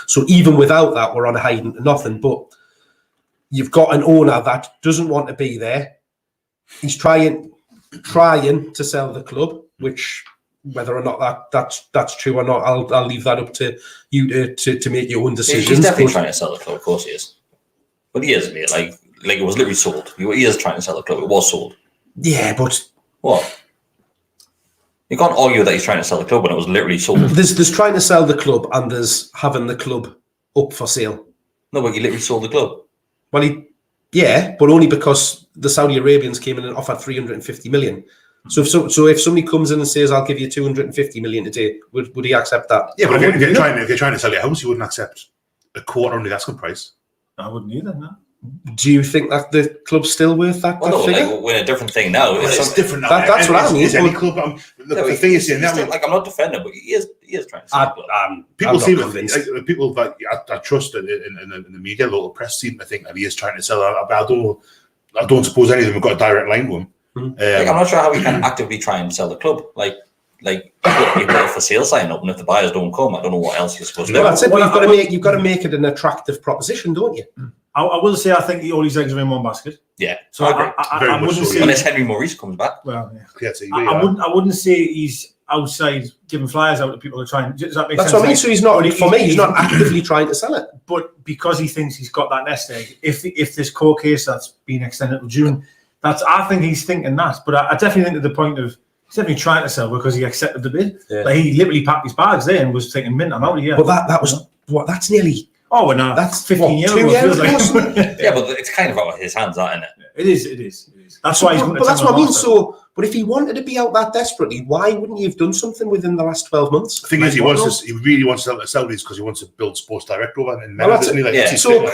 Speaker 3: So even without that, we're on a hiding to nothing. But you've got an owner that doesn't want to be there. He's trying to sell the club, which whether or not that's true or not, I'll leave that up to you to make your own decisions.
Speaker 1: He's definitely trying to sell the club, of course he is. But he is, mate. Like it was literally sold. He is trying to sell the club. It was sold.
Speaker 3: Yeah, but
Speaker 1: what? You can't argue that he's trying to sell the club when it was literally sold.
Speaker 3: There's trying to sell the club and there's having the club up for sale.
Speaker 1: No, but he literally sold the club.
Speaker 3: Well, but only because the Saudi Arabians came in and offered 350 million. So if somebody comes in and says, "I'll give you 250 million today," would he accept that?
Speaker 4: Yeah, but if you're trying to sell your house, you wouldn't accept a quarter on the asking price.
Speaker 2: I wouldn't either. No.
Speaker 3: Do you think that the club's still worth that?
Speaker 1: Well, no,
Speaker 3: figure?
Speaker 1: like, we're in a different thing now.
Speaker 4: It's different now.
Speaker 3: That's what I mean.
Speaker 4: Is any club? The thing is,
Speaker 1: like, I'm not defending, but he is trying to sell it.
Speaker 4: People seem
Speaker 3: convinced.
Speaker 4: people that I trust in the media, local press seem to think that he is trying to sell it. I don't suppose any of them have got a direct line to him.
Speaker 1: Like, I'm not sure how we can actively try and sell the club. Like you put a for sale sign up, and if the buyers don't come, I don't know what else you're supposed to do.
Speaker 3: That's it. You've got to make it an attractive proposition, don't you?
Speaker 2: I will say I think all his eggs are in one basket.
Speaker 1: Yeah,
Speaker 2: So
Speaker 1: I agree.
Speaker 2: I wouldn't say
Speaker 1: unless Henry Maurice comes back.
Speaker 2: Well, yeah.
Speaker 4: I
Speaker 2: wouldn't say he's outside giving flyers out to people who are trying. Does that make sense?
Speaker 3: That's what I mean. So he's not. For me, he's not actively trying to sell it.
Speaker 2: But because he thinks he's got that nest egg, if this court case that's been extended to June, I think he's thinking that. But I definitely think to the point of he's definitely trying to sell because he accepted the bid. Yeah. Like, he literally packed his bags there and was thinking, "Mint, I'm out of here."
Speaker 3: But that was what? That's nearly.
Speaker 2: Oh, well, no,
Speaker 3: that's
Speaker 2: 15 years
Speaker 3: ago.
Speaker 1: Yeah, but it's kind of out of his hands, isn't it?
Speaker 2: It is. That's why he's going to.
Speaker 3: But that's what I mean. So, but if he wanted to be out that desperately, why wouldn't he have done something within the last 12 months?
Speaker 4: The thing is, he really wants to sell these because he wants to build Sports Direct over in
Speaker 3: Well,
Speaker 4: Melbourne,
Speaker 3: it.
Speaker 4: Like,
Speaker 1: yeah,
Speaker 4: it's
Speaker 1: still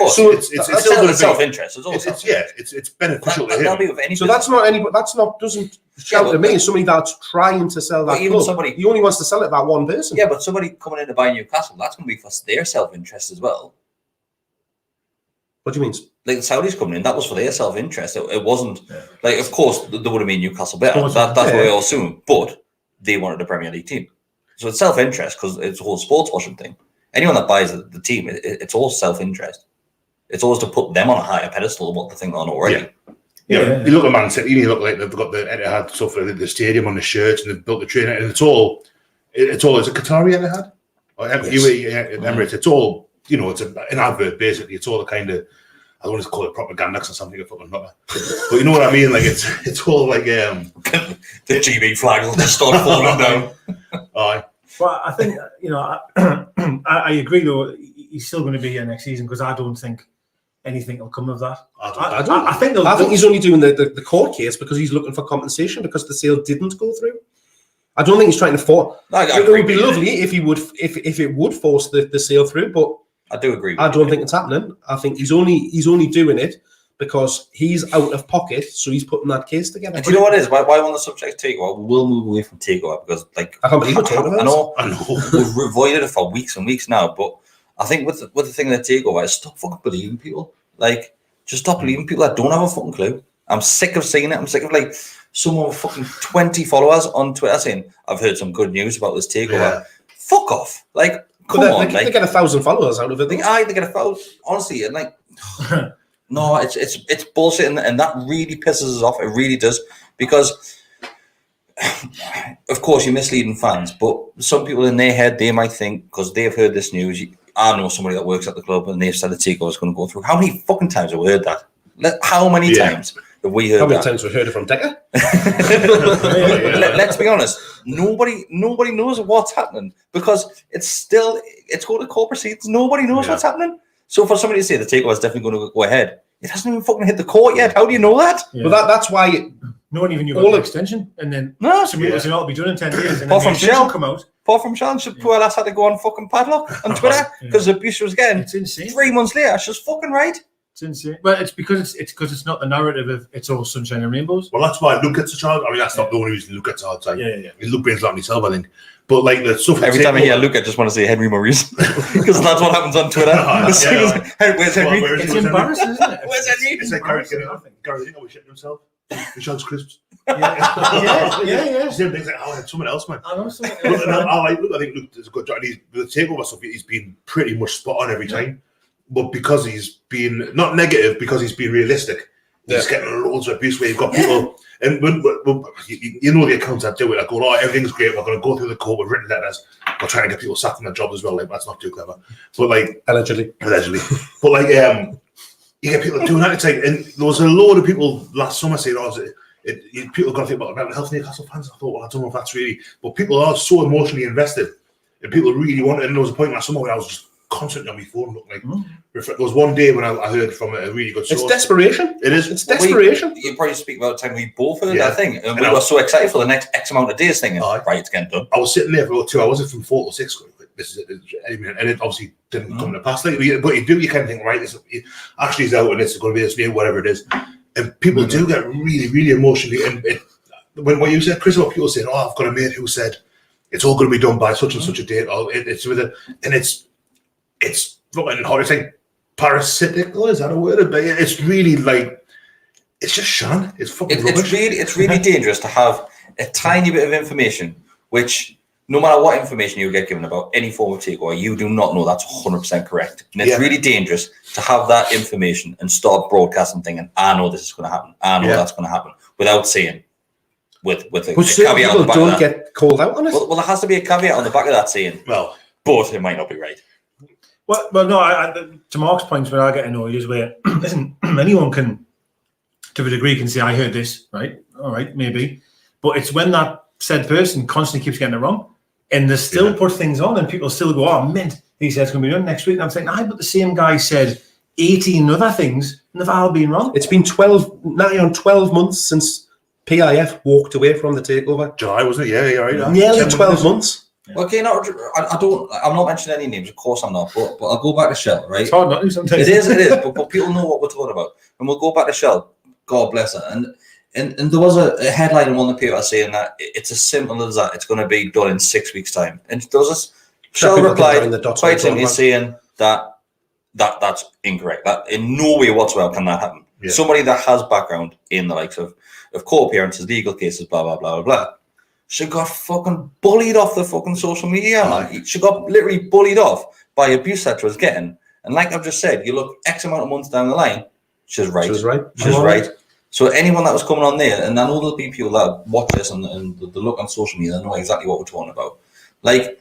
Speaker 1: self-interest.
Speaker 4: It's beneficial to him.
Speaker 3: So that's not doesn't shout to me as somebody that's trying to sell that club. He only wants to sell it to that one person.
Speaker 1: Yeah, but somebody coming in to buy Newcastle, that's going to be for their self-interest as well.
Speaker 3: What do you mean?
Speaker 1: Like the Saudis coming in, that was for their self-interest. It wasn't like, of course, there would have been Newcastle better. That's what we all assume. But they wanted a Premier League team, so it's self-interest because it's a whole sports washing thing. Anyone that buys the team, it's all self-interest. It's always to put them on a higher pedestal than what they think they're on already.
Speaker 4: Yeah. You look at Man City, you look like they've got the Etihad stuff for the stadium on the shirts, and they've built the trainer, and it's all. Is it Qatari Etihad? Or Emirates? It's all. It's an advert basically. It's all the kind of, I don't want to call it propaganda because something I fucking not. But you know what I mean? Like it's all like
Speaker 1: the GB flag will just start falling down.
Speaker 2: Aye. But I think I agree though. He's still going to be here next season because I don't think anything will come of that. I think
Speaker 3: he's only doing the court case because he's looking for compensation because the sale didn't go through. I don't think he's trying to force. It would be lovely if it would force the sale through, but.
Speaker 1: I do agree.
Speaker 3: I don't think it's happening. I think he's only doing it because he's out of pocket, so he's putting that case together.
Speaker 1: And do you know what it is? Why on the subject Takeover? We'll move away from Takeover because, like,
Speaker 3: I can't believe we're talking about
Speaker 1: I know we've avoided it for weeks and weeks now. But I think with the thing that Takeover is stop fucking believing people. Like, just stop believing people that don't have a fucking clue. I'm sick of seeing it. I'm sick of like someone with fucking 20 followers on Twitter saying, "I've heard some good news about this Takeover." Yeah. Fuck off! Like.
Speaker 3: They get 1,000 followers out of it.
Speaker 1: They get 1,000. Honestly, and like, no, it's bullshit, and that really pisses us off. It really does, because, of course, you're misleading fans. But some people in their head, they might think because they've heard this news. I know somebody that works at the club, and they've said the Takeover is going to go through. How many fucking times have we heard that? How many times have we heard that?
Speaker 3: How many times have we heard it from Decker?
Speaker 1: Let's be honest. Nobody knows what's happening because it's going to court proceedings. Nobody knows what's happening. So for somebody to say the Takeover is definitely going to go ahead, it hasn't even fucking hit the court yet. How do you know that?
Speaker 3: Yeah. But that's why
Speaker 2: no one even knew about the extension, and then some people say, "Oh, it'll be done in 10 years." And
Speaker 1: Paul from Shell
Speaker 2: come out.
Speaker 1: Paul from Shell, poor lass had to go on fucking padlock on Twitter because the abuse was getting.
Speaker 2: It's insane.
Speaker 1: 3 months later, she's fucking right.
Speaker 2: It's insane. Well, it's because it's not the narrative of it's all sunshine and rainbows.
Speaker 4: Well, that's why Luke gets a child. I mean, that's not the only reason Luke gets a hard time.
Speaker 2: Yeah.
Speaker 4: Luke brings that on himself, I think. But like the stuff.
Speaker 1: Every time I hear Luke, I just want to say Henry Maurice because that's what happens on Twitter. Where's Henry?
Speaker 2: It's embarrassing, isn't it?
Speaker 1: Where's Henry?
Speaker 4: It's like Gareth was shitting himself. Michelle's crisps.
Speaker 2: Yeah.
Speaker 4: Same things like, I had someone else, man.
Speaker 2: I know someone
Speaker 4: else. I think Luke does a good job. The Takeover stuff, he's been pretty much spot on every time. But because he's been not negative, because he's been realistic, he's getting loads of abuse where you've got people, and when you know the accounts that do it, like, go, "Oh, everything's great. We're going to go through the court with written letters. We're trying to get people sacked from their jobs as well." Like, that's not too clever, but like
Speaker 3: allegedly.
Speaker 4: But like, you get people doing that. It's like, and there was a load of people last summer saying, "Oh, people got to think about mental health Newcastle fans." I thought, well, I don't know if that's really, but people are so emotionally invested, and people really want it. And there was a point last summer where I was just constantly on my phone. Look, like there was one day when I heard from a really good source.
Speaker 3: It's desperation.
Speaker 4: It is.
Speaker 3: It's desperation.
Speaker 1: You probably speak about the time we both heard
Speaker 4: Yeah.
Speaker 1: that thing, and we were so excited for the next X amount of days, thinking, right, it's getting done.
Speaker 4: I was sitting there for about 2 hours from 4 to 6. Going, this is it, and it obviously didn't come to pass. Like, but you kind of think, right, this Ashley's out, and it's going to be this new, whatever it is. And people do get really, really emotionally. And when you said, Chris, what people saying, oh, I've got a mate who said it's all going to be done by such and such a date. Or it's with it, and it's fucking hard. It's like parasitical. Is that a word? It's really like it's just shan. It's fucking rubbish.
Speaker 1: It's really dangerous to have a tiny bit of information, which no matter what information you get given about any form of takeover, you do not know that's 100% correct. And it's really dangerous to have that information and start broadcasting thinking, I know this is going to happen. I know that's going to happen, without saying, with a caveat on the back
Speaker 3: don't
Speaker 1: of that.
Speaker 3: get called out on it.
Speaker 1: Well, there has to be a caveat on the back of that saying,
Speaker 4: Well,
Speaker 1: but it might not be right.
Speaker 2: Well, no. To Mark's point, where I get annoyed is where, listen, anyone can, to a degree, can say, I heard this, right? All right, maybe. But it's when that said person constantly keeps getting it wrong, and they still put things on, and people still go, oh, mint, he said it's going to be done next week. And I'm saying, but the same guy said 18 other things, and they've all been wrong.
Speaker 3: It's been 12 months since PIF walked away from the takeover.
Speaker 4: July, wasn't it? Yeah, right.
Speaker 3: Nearly 12 months.
Speaker 1: Okay, I'm not mentioning any names, of course I'm not, but I'll go back to Shell, right?
Speaker 2: It's hard not to sometimes.
Speaker 1: It is, but people know what we're talking about. And we'll go back to Shell, God bless her. And there was a headline in one of the papers saying that it's as simple as that, it's going to be done in 6 weeks' time. And there was a Shell replied quite simply saying that's incorrect. That in no way whatsoever can that happen. Yeah. Somebody that has background in the likes of court appearances, legal cases, blah, blah, blah, blah, blah. She got fucking bullied off the fucking social media, man. She got literally bullied off by abuse that she was getting. And like I've just said, you look X amount of months down the line, she's right. She's right. So anyone that was coming on there, and I know there'll be people that watch this and they look on social media and know exactly what we're talking about. Like,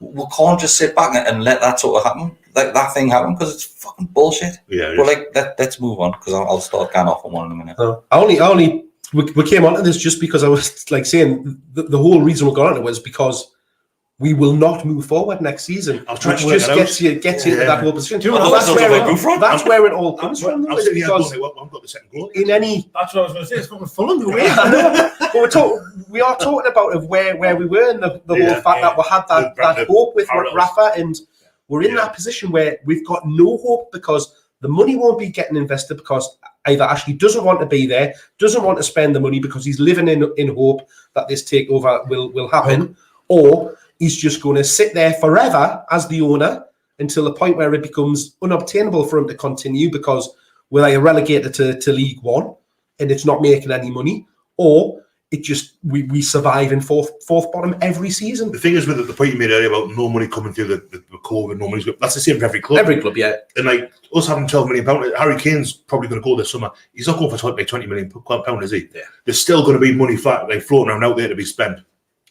Speaker 1: we can't just sit back and let that sort of happen, like that thing happen, because it's fucking bullshit. Yeah. But like, let's move on, because I'll start going off on one in a minute.
Speaker 3: We came onto this just because I was like saying the whole reason we got on it was because we will not move forward next season. Which just gets you to that whole position. That's where it all comes from.
Speaker 4: I've got the second goal.
Speaker 2: That's what I was going to say. It's fucking Fulham away.
Speaker 3: But we are talking about where we were and the whole fact that we had that hope with Rafa, and we're in that position where we've got no hope because the money won't be getting invested because either Ashley doesn't want to be there, doesn't want to spend the money because he's living in hope that this takeover will happen, or he's just going to sit there forever as the owner until the point where it becomes unobtainable for him to continue because we're either relegated to League One and it's not making any money, or it just we survive in fourth bottom every season.
Speaker 4: The thing is with the point you made earlier about no money coming through the COVID, no money's that's the same for every club.
Speaker 3: Every club, yeah.
Speaker 4: And like us having £12 million, Harry Kane's probably going to go this summer. He's not going for like £20 million, is he? Yeah. There's still going to be money floating around out there to be spent.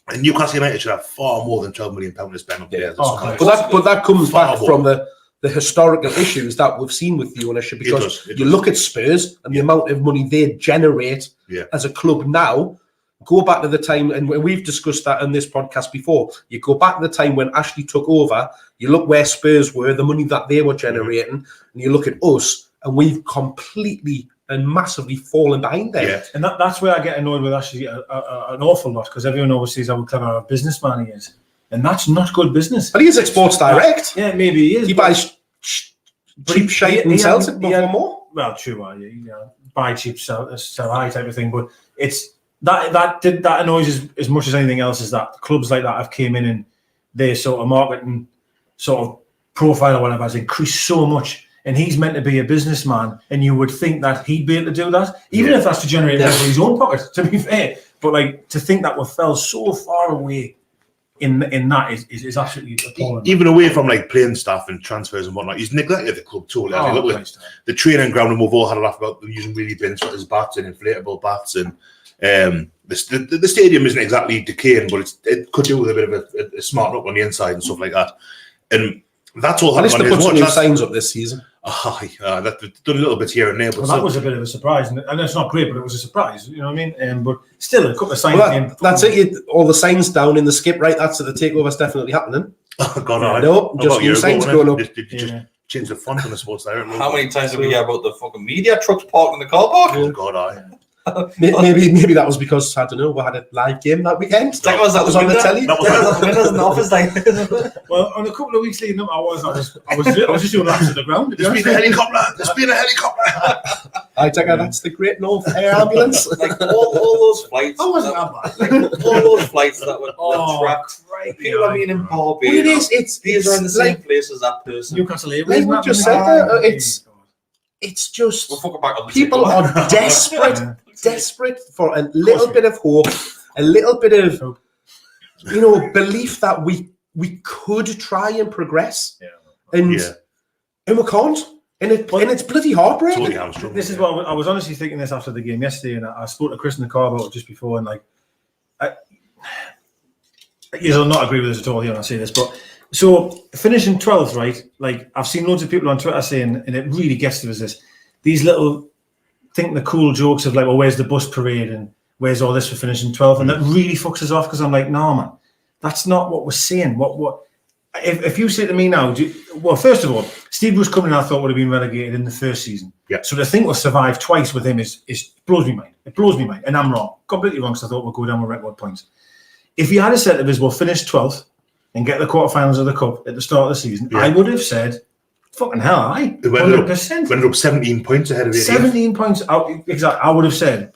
Speaker 4: And Newcastle United should have far more than £12 million to spend up there.
Speaker 3: But that comes back from the historical issues that we've seen with the ownership, because you look at Spurs and the amount of money they generate as a club now. Go back to the time, and we've discussed that on this podcast before. You go back to the time when Ashley took over, you look where Spurs were, the money that they were generating, and you look at us, and we've completely and massively fallen behind there.
Speaker 2: Yeah. And that's where I get annoyed with Ashley an awful lot, because everyone always sees how clever a businessman he is. And that's not good business.
Speaker 3: But he is Exports Direct.
Speaker 2: Yeah, maybe he is.
Speaker 3: He buys cheap shite and sells it for more.
Speaker 2: Well, true. Buy cheap, sell high type of thing. But it's that annoys us as much as anything else, is that clubs like that have came in and their sort of marketing sort of profile or whatever has increased so much. And he's meant to be a businessman, and you would think that he'd be able to do that, even if that's to generate money for his own pocket, to be fair. But like, to think that we fell so far away in that is absolutely appalling.
Speaker 4: Even away from like playing staff and transfers and whatnot, he's neglected the club totally. Look at the training ground, and we've all had a laugh about them using really bins for his bats and inflatable bats, and the stadium isn't exactly decaying, but it could do with a bit of a smart up on the inside and stuff like that. And that's all.
Speaker 3: At least they put some new signs up this season.
Speaker 4: They've done a little bit here and there, but
Speaker 2: that was a bit of a surprise, and it's not great, but it was a surprise. You know what I mean? But still, a couple of signs.
Speaker 3: That's it. All the signs down in the skip, right? That's the takeover's definitely happening.
Speaker 4: Oh God, I
Speaker 3: No, just new signs going up.
Speaker 4: Did you just change the font on the Sports Direct?
Speaker 1: How many times did we hear about the fucking media trucks parked in the car park?
Speaker 4: Oh God, I.
Speaker 3: Maybe that was because, I don't know, we had a live game that weekend.
Speaker 1: That was
Speaker 3: on the telly.
Speaker 4: That was
Speaker 1: Winners in the office.
Speaker 2: Well, on a couple of weeks leading up, I was just doing laps at the ground.
Speaker 4: There's been a helicopter. There's been a helicopter.
Speaker 3: I take it that's the Great North Air Ambulance.
Speaker 1: Like all those flights.
Speaker 2: I wasn't that bad.
Speaker 1: Like, all those flights that were trapped.
Speaker 2: Right.
Speaker 1: People are being in Barbados.
Speaker 3: Well, it is.
Speaker 1: These are in the same place as that person.
Speaker 2: Newcastle Air.
Speaker 3: Like we just said there, it's just
Speaker 1: We'll fucking back on the
Speaker 3: people
Speaker 1: table.
Speaker 3: are desperate for a little bit of hope, a little bit of belief that we could try and progress, and we can't, and it's bloody heartbreaking.
Speaker 4: Totally hamstrung.
Speaker 2: This is what I was honestly thinking this after the game yesterday, and I spoke to Chris in the car about it just before, and you'll not agree with us at all here when I say this, but so finishing 12th, right? Like I've seen loads of people on Twitter saying, and it really gets to us this, these little think the cool jokes of like, well, where's the bus parade and where's all this for finishing 12th, and that really fucks us off because I'm like, no man, that's not what we're saying. What if you say to me now, well, first of all, Steve Bruce coming, I thought would have been relegated in the first season.
Speaker 4: Yeah.
Speaker 2: So to think we'll survive twice with him is blows me mind. It blows me mind, and I'm wrong, completely wrong, because I thought we'll go down with record points. If he had said to us, we'll finish 12th and get the quarterfinals of the cup at the start of the season, I would have said, fucking hell, 100%.
Speaker 4: Went up 17 points ahead of it.
Speaker 2: 17 points out, exactly. I would have said,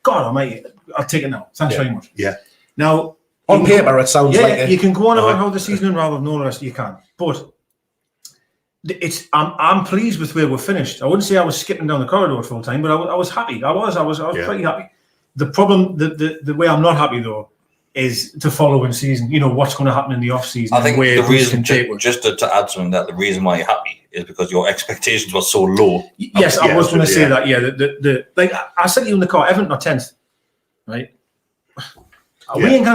Speaker 2: God almighty, I'll take it now. Thanks very much.
Speaker 4: Yeah.
Speaker 2: Now,
Speaker 3: on paper, it sounds like
Speaker 2: you can go on about how the season unraveled and all the rest, you can. But I'm pleased with where we're finished. I wouldn't say I was skipping down the corridor full time, but I was happy. I was pretty happy. The problem, the way I'm not happy though, is the following season. What's going to happen in the off season.
Speaker 1: I think the reason, just to add something, that the reason why you're happy is because your expectations were so low.
Speaker 2: Yes, I was going to say that. Yeah, like I said to you in the car, Everton are 10th, right? We ain't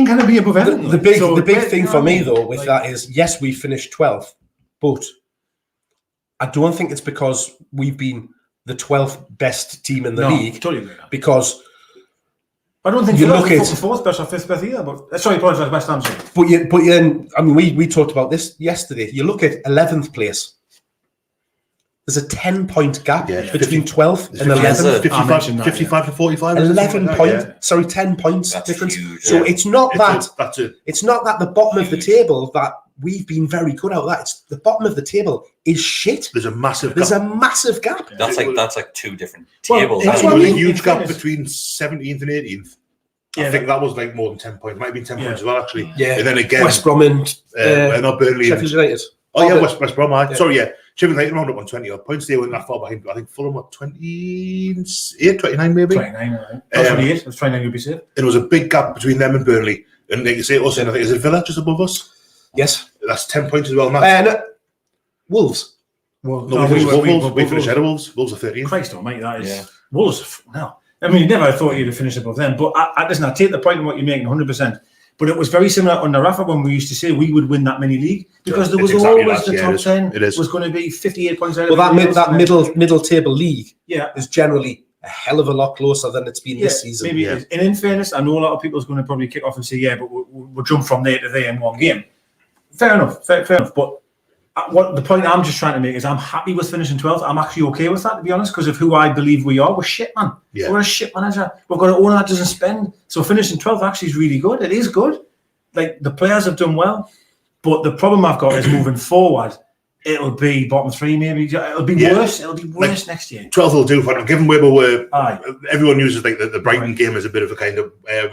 Speaker 2: gonna be above Everton.
Speaker 3: The big thing for me though with that is, yes, we finished 12th, but I don't think it's because we've been the 12th best team in the league.
Speaker 2: Totally agree.
Speaker 3: Because
Speaker 2: I don't think
Speaker 3: you look at
Speaker 2: fourth best or fifth best either. But sorry, apologise, best answer.
Speaker 3: But then I mean, we talked about this yesterday. You look at 11th place. There's a 10-point gap between 12th and 11th.
Speaker 4: 55 to 45.
Speaker 3: 11 points. 10 points difference.
Speaker 1: Huge,
Speaker 3: so it's not
Speaker 4: that's it.
Speaker 3: It's not that the bottom of the table that we've been very good at that. It's the bottom of the table is shit.
Speaker 4: There's a massive
Speaker 3: gap.
Speaker 1: That's like two different tables.
Speaker 3: That's
Speaker 4: There
Speaker 3: what I
Speaker 4: was a
Speaker 3: mean.
Speaker 4: huge gap between 17th and 18th. I think that was like more than 10 points. Might have been 10 points as well, actually.
Speaker 3: Yeah.
Speaker 4: And then again,
Speaker 3: West Brom and
Speaker 4: not Burnley.
Speaker 3: Sheffield United.
Speaker 4: Oh yeah, West Brom. Sorry, yeah. Sheffield United round up on 20 odd points. They weren't that far behind. I think Fulham were 28, 29 maybe.
Speaker 2: 29, right? 28. It was 29. You'd be safe.
Speaker 4: And there was a big gap between them and Burnley. And like you say, also, I think is it Villa just above us?
Speaker 3: Yes.
Speaker 4: That's 10 points as well, Matt.
Speaker 3: Wolves.
Speaker 4: Well, we finished ahead of Wolves. Wolves are 13.
Speaker 2: Christ almighty, that is Wolves. No, I mean, you never thought you'd have finished above them. But listen, I take the point in what you're making 100%. But it was very similar under Rafa when we used to say we would win that mini league because there was always the top 10 was going to be 58 points out.
Speaker 3: Well, that middle table league is generally a hell of a lot closer than it's been this season.
Speaker 2: Maybe, and in fairness, I know a lot of people is going to probably kick off and say, but we'll jump from there to there in one game. Fair enough. But what the point I'm just trying to make is I'm happy with finishing 12th. I'm actually okay with that, to be honest, because of who I believe we are. We're shit, man. Yeah. We're a shit manager. We've got an owner that doesn't spend. So finishing 12th actually is really good. It is good. Like, the players have done well. But the problem I've got is moving forward, it'll be bottom three, maybe. It'll be worse. It'll be worse next year.
Speaker 4: 12th will do. Given where we were, everyone uses like the Brighton game as a bit of a kind of...
Speaker 1: that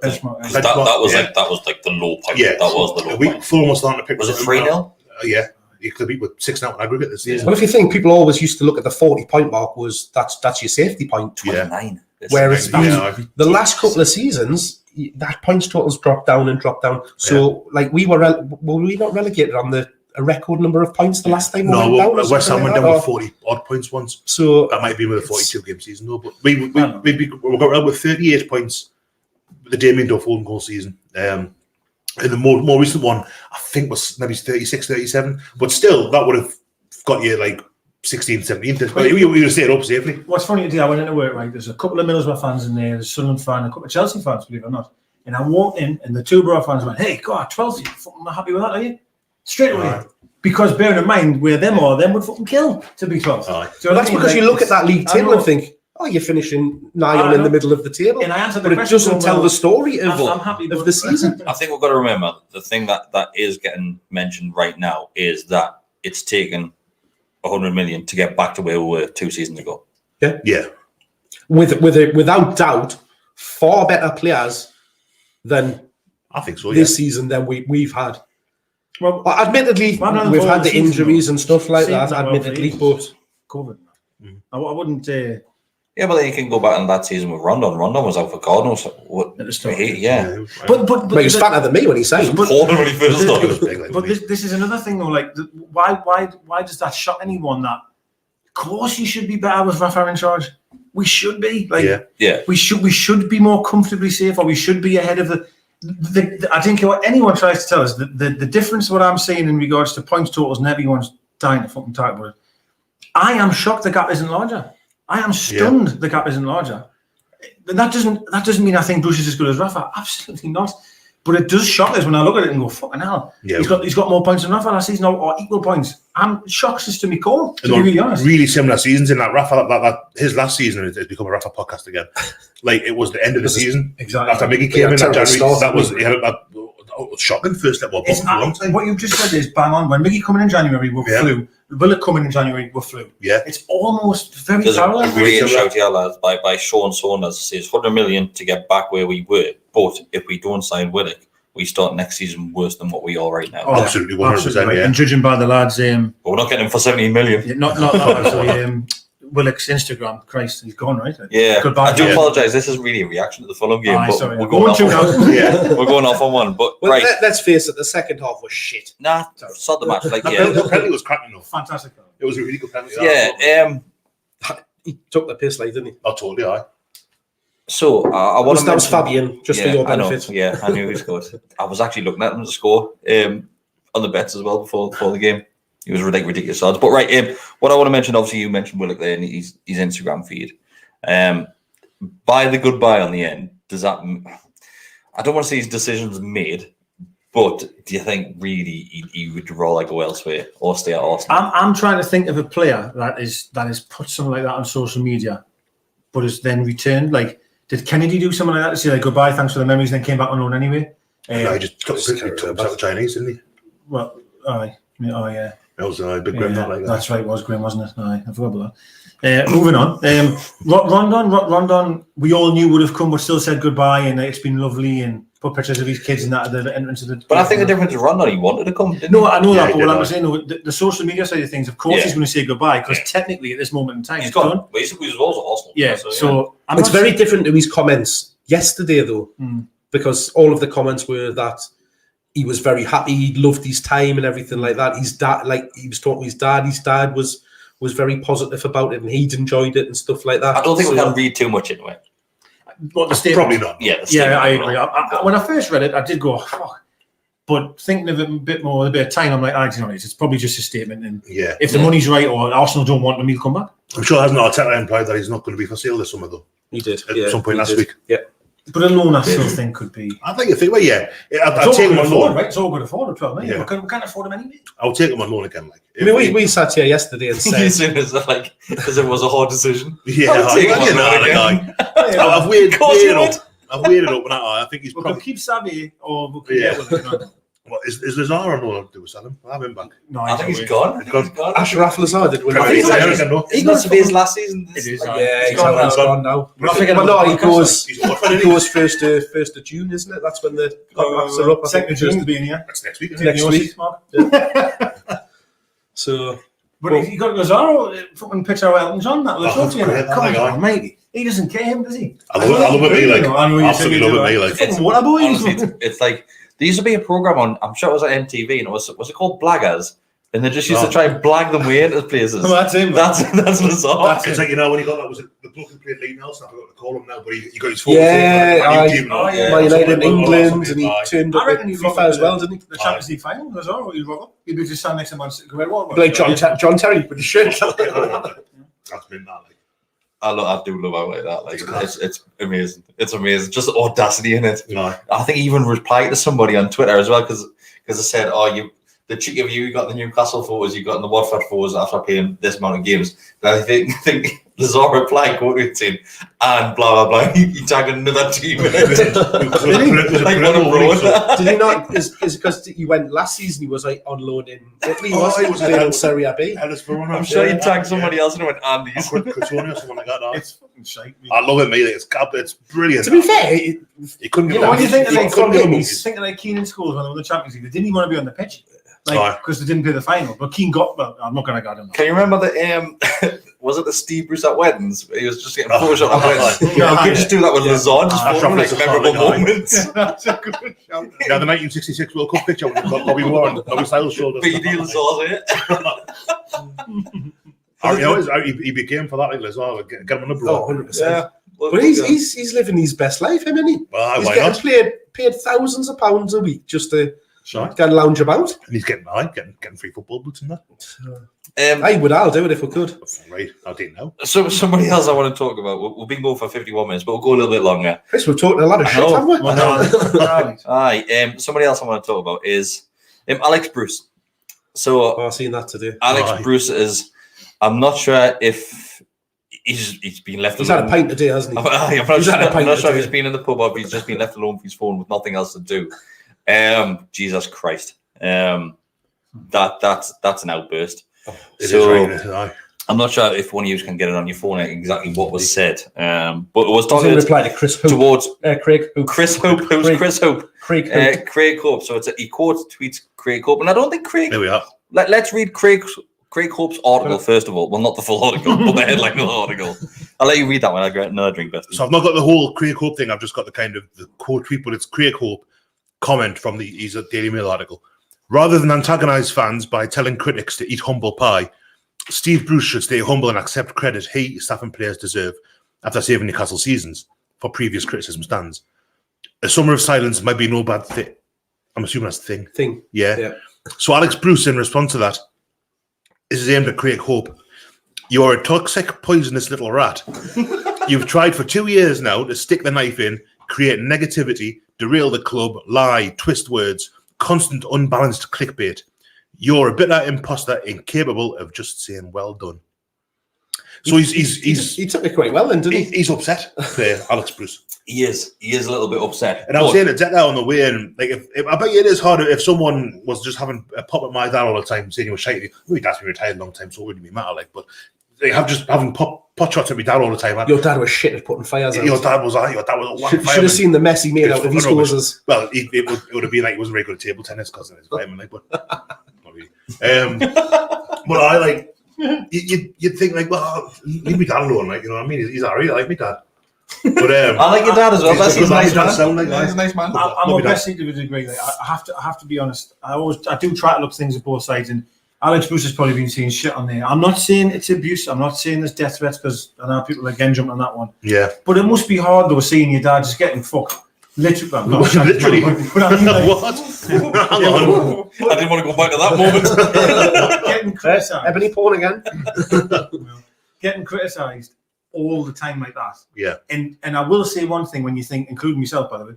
Speaker 1: was like the low point. Yeah, that was the low point.
Speaker 4: Fulham was starting to pick.
Speaker 1: Was it 3-0?
Speaker 4: Yeah. You could beat with 6 now in aggregate this season.
Speaker 3: Well, if you think people always used to look at the 40-point mark that's your safety point.
Speaker 1: 29.
Speaker 3: Whereas the last couple of seasons, that points totals dropped down. So, like, were we not relegated on a record number of points the last time we went down?
Speaker 4: West Ham went down with 40 odd points once.
Speaker 3: So
Speaker 4: that might be with a 42 game season, though. But we got around with 38 points the Damien Duff own goal season. And the more recent one, I think, was maybe 36, 37. But still, that would have got you like 16, 17. But we would have stayed up safely.
Speaker 2: What's funny today, I went into work, right? There's a couple of Middlesbrough fans in there, there's a Sunderland fan, a couple of Chelsea fans, believe it or not. And I walked in, and the two Borough fans went, "Hey, God, 12th, you fucking not happy with that, are you?" Straight away.
Speaker 4: Right.
Speaker 2: Because bearing in mind, where them would fucking kill to be 12th.
Speaker 4: Right.
Speaker 2: So
Speaker 3: That's because you look at that league table and think, oh, you're finishing nigh on in the middle of the table.
Speaker 2: And I answered the
Speaker 3: but it
Speaker 2: question,
Speaker 3: doesn't tell the story of
Speaker 2: I'm happy
Speaker 3: of the season.
Speaker 1: I think we've got to remember the thing that is getting mentioned right now is that it's taken 100 million to get back to where we were 2 seasons ago.
Speaker 4: Yeah.
Speaker 3: Without doubt, far better players than
Speaker 4: I think so,
Speaker 3: this season than we've had.
Speaker 2: Well,
Speaker 3: admittedly, we've had the injuries and stuff like that, admittedly, but
Speaker 2: COVID. I wouldn't say.
Speaker 1: Yeah, but then you can go back in that season with Rondon. Rondon was out for Cardinals.
Speaker 2: At the start.
Speaker 3: But he was fatter than me when he signed.
Speaker 1: But first started.
Speaker 2: But this is another thing though. Like, why does that shock anyone? That of course you should be better with Rafa in charge. We should be we should be more comfortably safe, or we should be ahead of the. I think what anyone tries to tell us the difference what I'm seeing in regards to points totals and everyone's dying to fucking talk about it. I am shocked the gap isn't larger. I am stunned the gap isn't larger. That doesn't mean I think Bruce is as good as Rafa. Absolutely not. But it does shock us when I look at it and go, fucking hell. Yeah. He's got more points than Rafa last season, or equal points. I'm shocked as to me core, to be really honest.
Speaker 4: Really similar seasons in that Rafa, his last season has become a Rafa podcast again. Like, it was the end of the season.
Speaker 2: Exactly.
Speaker 4: After Mickey came in that January, that was shocking first level for a long time.
Speaker 2: What you've just said is bang on. When Mickey coming in January, we're flu. Willock coming in January, we're flu.
Speaker 4: Yeah.
Speaker 2: It's almost very
Speaker 1: There's
Speaker 2: parallel.
Speaker 1: a great shout here, lads, by Sean Saunders. Says 100 million to get back where we were. But if we don't sign Willock, we start next season worse than what we are right now.
Speaker 4: Oh, absolutely, 100%. Yeah.
Speaker 2: And judging by the lads,
Speaker 1: but we're not getting him for 17 million.
Speaker 2: Not actually. Willock's Instagram, Christ, he's gone, right?
Speaker 1: Yeah.
Speaker 2: Goodbye.
Speaker 1: I do apologise. This is really a reaction to the Fulham game. But
Speaker 2: sorry.
Speaker 1: we're going off on
Speaker 4: Yeah.
Speaker 1: We're going off on one. But
Speaker 3: well, let's face it, the second half was shit.
Speaker 1: Nah, sod the match. Like,
Speaker 4: The penalty was cracking enough.
Speaker 2: Fantastic.
Speaker 4: It was a really good penalty.
Speaker 1: Yeah.
Speaker 3: He took the piss, like, didn't he?
Speaker 4: I totally, aye.
Speaker 1: So I want to
Speaker 3: mention Fabian, just for your benefit.
Speaker 1: I knew he scored. I was actually looking at him to score on the bets as well before the game. He was ridiculous odds. But right, what I want to mention, obviously you mentioned Willock there and his Instagram feed. By the goodbye on the end, does that? I don't want to say his decisions made, but do you think really he would rather go elsewhere or stay at Arsenal?
Speaker 2: I'm trying to think of a player that is put something like that on social media, but has then returned. Like, did Kennedy do something like that to say like goodbye, thanks for the memories, then came back on loan anyway?
Speaker 4: No, he just took the Chinese, didn't he?
Speaker 2: Well, aye. Oh yeah.
Speaker 4: That was a big grim, like that.
Speaker 2: That's right, it was grim, wasn't it? Aye, I forgot about that. Moving on. Rondon, we all knew would have come, but still said goodbye, and it's been lovely, and put pictures of his kids and that at the entrance of the.
Speaker 1: But I think the difference is Rondon, he wanted to come.
Speaker 2: No, I know that, but what I'm saying, the social media side of things, of course, he's going to say goodbye because technically at this moment in time,
Speaker 1: he's gone. But he was also Arsenal.
Speaker 2: Yeah, so
Speaker 3: it's very different to his comments yesterday, though, because all of the comments were that. He was very happy. He loved his time and everything like that. His dad, like he was talking to his dad. His dad was very positive about it, and he'd enjoyed it and stuff like that.
Speaker 1: I don't think we can read too much into it.
Speaker 2: What the statement?
Speaker 4: Probably not.
Speaker 2: Yeah, I agree. When I first read it, I did go, fuck. But thinking of it a bit more, a bit of time, I'm like, you know, it's probably just a statement. And if the money's right or Arsenal don't want him, he'll come back.
Speaker 4: I'm sure hasn't Arteta implied that he's not going to be for sale this summer, though.
Speaker 3: He did
Speaker 4: at some point last week.
Speaker 3: Yeah.
Speaker 2: But a loan, I still think could be.
Speaker 4: I think if it were, I'll take him on loan.
Speaker 2: Right, it's all good afford 12 million. We can't afford him anyway.
Speaker 4: I'll take him on loan again. Like,
Speaker 3: I mean, we sat here yesterday and said,
Speaker 1: as it was a hard decision.
Speaker 4: Yeah, I've weighed it up. I've weighed it up, and I think he's
Speaker 2: probably keep Savvy or we'll get with it.
Speaker 4: What, is Lazar on loan? Do we sell him? I'll have him back.
Speaker 1: No, I think he's gone.
Speaker 3: Ashraf Lazar did win.
Speaker 1: He got to be his last season.
Speaker 2: It is.
Speaker 3: Yeah, he's gone now. But no, he goes first of June, isn't it? That's when the contracts are up.
Speaker 2: 2nd of June to be in here.
Speaker 4: That's next week.
Speaker 3: Next week. So,
Speaker 2: but you got Lazaro fucking picture of Elton John. That was come on, mate. He doesn't care him, does he?
Speaker 4: I love it, me like. Absolutely love it, me like.
Speaker 2: What a boy!
Speaker 1: It's like. There used to be a program on, I'm sure it was at MTV, and it was it called Blaggers? And they just used to try and blag them way into places.
Speaker 2: Well, that's him.
Speaker 1: That's Lazar.
Speaker 4: It's like, you know, when he got that, was it the bloke who played Lee Nelson? I forgot to call him now, but he got his phone.
Speaker 3: Man United in England, and he turned up at FIFA as well, didn't he?
Speaker 2: The Champions League final, Lazaro, he'd be just standing next to Man City.
Speaker 3: Like John Terry with the shirt.
Speaker 4: That's been that, like.
Speaker 1: I do love how like that. Like it's amazing. It's amazing. Just the audacity in it.
Speaker 4: No.
Speaker 1: I think he even replied to somebody on Twitter as well because I said, "Oh, the cheek of you got the Newcastle photos, you got in the Watford photos after playing this amount of games." And I think Lazar replied, "What we saying?" And blah blah blah. He tagged another team.
Speaker 3: Did he not? Is because he went last season? He was like on loan in Italy. He was playing in Serie B.
Speaker 1: I'm sure he tagged somebody else and went Andy's.
Speaker 4: Cretoni or something like that.
Speaker 2: It's fucking shite.
Speaker 4: I love it, mate. It's brilliant.
Speaker 3: To be fair,
Speaker 4: he couldn't get.
Speaker 2: When you think of like
Speaker 4: couldn't get
Speaker 2: he's thinking like Keane in schools when they won the Champions League, they didn't even want to be on the pitch, like because they didn't play the final. But Keane got. Well, I'm not going to go him.
Speaker 1: Can you remember the was it the Steve Bruce at weddings? He was just getting photoshopped at weddings. You could just do that with Lazar, just for like memorable moments.
Speaker 2: That's a good shout.
Speaker 4: Yeah, the 1966 World Cup picture with Bobby Moore and Bobby Styles shoulders.
Speaker 1: BD Lazar's it.
Speaker 4: He became for that, like Lazar. Get him on the block.
Speaker 3: 100%.
Speaker 1: Yeah.
Speaker 3: But he's living his best life, isn't he?
Speaker 4: Well,
Speaker 3: He's
Speaker 4: why
Speaker 3: getting
Speaker 4: not?
Speaker 3: paid thousands of pounds a week just to
Speaker 2: Sure.
Speaker 3: go and lounge about.
Speaker 4: And he's getting free football boots and that.
Speaker 3: I'll do it if we could.
Speaker 4: Right, I didn't know.
Speaker 1: So somebody else I want to talk about. We've been going for 51 minutes, but we'll go a little bit longer.
Speaker 3: Chris, we're talking a lot of shit, haven't we?
Speaker 1: Aye. Somebody else I want to talk about is Alex Bruce. So
Speaker 3: I've seen that today.
Speaker 1: Alex Bruce is. I'm not sure if he's been left
Speaker 3: He's
Speaker 1: alone.
Speaker 3: had a pint today, hasn't he?
Speaker 1: I'm not sure if he's been in the pub or if he's just been left alone with his phone with nothing else to do. Jesus Christ. That's an outburst. I'm not sure if one of you can get it on your phone exactly what was said. But it was talking
Speaker 3: reply to Chris Hope.
Speaker 1: towards
Speaker 3: Craig Hope.
Speaker 1: Chris Hope. Who's Chris Hope?
Speaker 3: Craig Hope.
Speaker 1: Craig Hope. So he tweets Craig Hope, and I don't think Craig.
Speaker 4: There we are.
Speaker 1: Let's read Craig Hope's article first of all. Well, not the full article, but the headline of the article. I'll let you read that one. I'll get another drink best.
Speaker 4: So I've not got the whole Craig Hope thing. I've just got the kind of the quote tweet, but it's Craig Hope comment from he's a Daily Mail article. Rather than antagonise fans by telling critics to eat humble pie, Steve Bruce should stay humble and accept credit he, staff and players deserve after saving Newcastle seasons for previous criticism stands. A summer of silence might be no bad thing. I'm assuming that's the thing. Yeah. So Alex Bruce, in response to that, this is aimed at Craig Hope. You are a toxic, poisonous little rat. You've tried for 2 years now to stick the knife in, create negativity, derail the club, lie, twist words, constant unbalanced clickbait. You're a bitter imposter incapable of just saying well done. So he
Speaker 3: took it quite well then, didn't he?
Speaker 4: He's upset, Alex Bruce.
Speaker 1: He is a little bit upset.
Speaker 4: And I was saying to Decker on the way, and like, if I bet you it is harder if someone was just having a pop at my dad all the time, saying he was shitey. My dad's been retired a long time, so it wouldn't really matter. Like, but they have just having pot shots at my dad all the time.
Speaker 3: Your dad was shit at putting fires out.
Speaker 4: Your dad was a one
Speaker 3: Should have seen the mess he made out of his causes.
Speaker 4: Well, it would have been like he wasn't very good at table tennis because of his vitamin, like, but not really. But I like you'd think like, well, leave me dad alone, like, you know what I mean? He's alright. I like my dad. But
Speaker 1: I like your dad as well. He's a nice man.
Speaker 4: He's a nice man.
Speaker 2: I'm obsessed to a degree. Like, I have to be honest. I do try to look things at both sides, and Alex Bruce has probably been seeing shit on there. I'm not saying it's abuse. I'm not saying there's death threats because I know people again jump on that one.
Speaker 4: Yeah.
Speaker 2: But it must be hard though seeing your dad just getting fucked. Literally.
Speaker 4: Literally.
Speaker 2: But I mean, like,
Speaker 4: What? Hang on.
Speaker 1: I didn't want to go back to that moment.
Speaker 2: Getting criticised.
Speaker 3: Ebony porn again.
Speaker 2: Getting criticised all the time like that.
Speaker 4: Yeah.
Speaker 2: And I will say one thing when you think, including myself, by the way,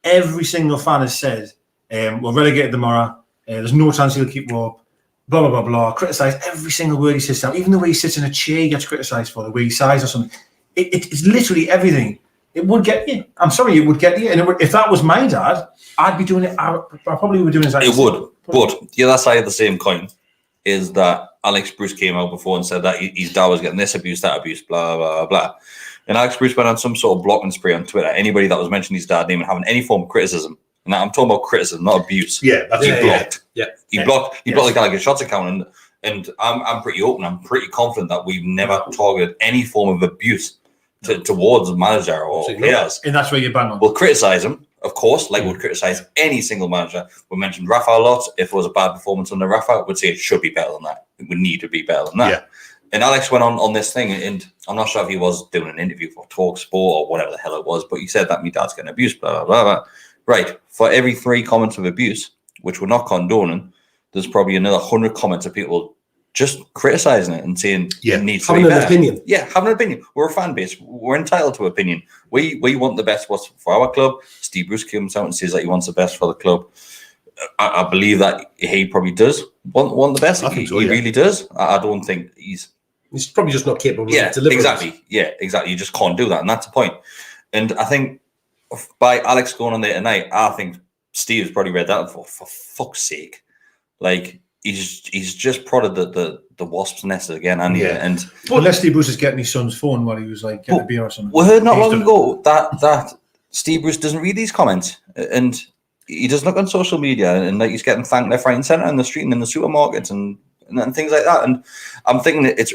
Speaker 2: every single fan has said, we're relegated tomorrow, there's no chance he'll keep up, blah, blah, blah, blah, criticise every single word he says down. Even the way he sits in a chair, he gets criticised for, the way he sighs or something. It's literally everything. It would get you. I'm sorry, it would get you. And if that was my dad, I'd be doing it. I probably would be doing exactly
Speaker 1: it would. But the other side of the same coin is that Alex Bruce came out before and said that his dad was getting this abuse, that abuse, blah, blah, blah. And Alex Bruce went on some sort of blocking spree on Twitter. Anybody that was mentioning his dad name and having any form of criticism. And I'm talking about criticism, not abuse.
Speaker 4: Yeah, that's
Speaker 1: he blocked.
Speaker 3: Yeah.
Speaker 1: He blocked the Gallowgateshots account. And I'm pretty open. I'm pretty confident that we've never targeted any form of abuse towards the manager or players.
Speaker 2: And that's where you bang on.
Speaker 1: We'll criticise him, of course, like we'd criticise any single manager. We mentioned Rafa a lot. If it was a bad performance under Rafa, we'd say it should be better than that. It would need to be better than that. Yeah. And Alex went on this thing, and I'm not sure if he was doing an interview for Talk Sport or whatever the hell it was, but he said that my dad's getting abused, blah, blah, blah, blah. Right. For every 3 comments of abuse, which we're not condoning, there's probably another 100 comments of people just criticising it and saying it needs to be
Speaker 3: having an
Speaker 1: better.
Speaker 3: opinion.
Speaker 1: Yeah, having an opinion. We're a fan base. We're entitled to opinion. We want the best for our club. Steve Bruce comes out and says that he wants the best for the club. I believe that he probably does want the best.
Speaker 4: I think so,
Speaker 1: he really does. I don't think he's
Speaker 3: probably just not capable of delivering.
Speaker 1: Exactly. Yeah, exactly. You just can't do that, and that's the point. And I think by Alex going on there tonight, I think Steve's probably read that for fuck's sake. Like he's just prodded the wasp's nest again, and
Speaker 2: unless Steve Bruce is getting his son's phone while he was like getting a beer or something.
Speaker 1: We heard not long ago that Steve Bruce doesn't read these comments, and he doesn't look on social media, and like he's getting thanked left, right, and centre in the street and in the supermarkets and things like that. And I'm thinking it's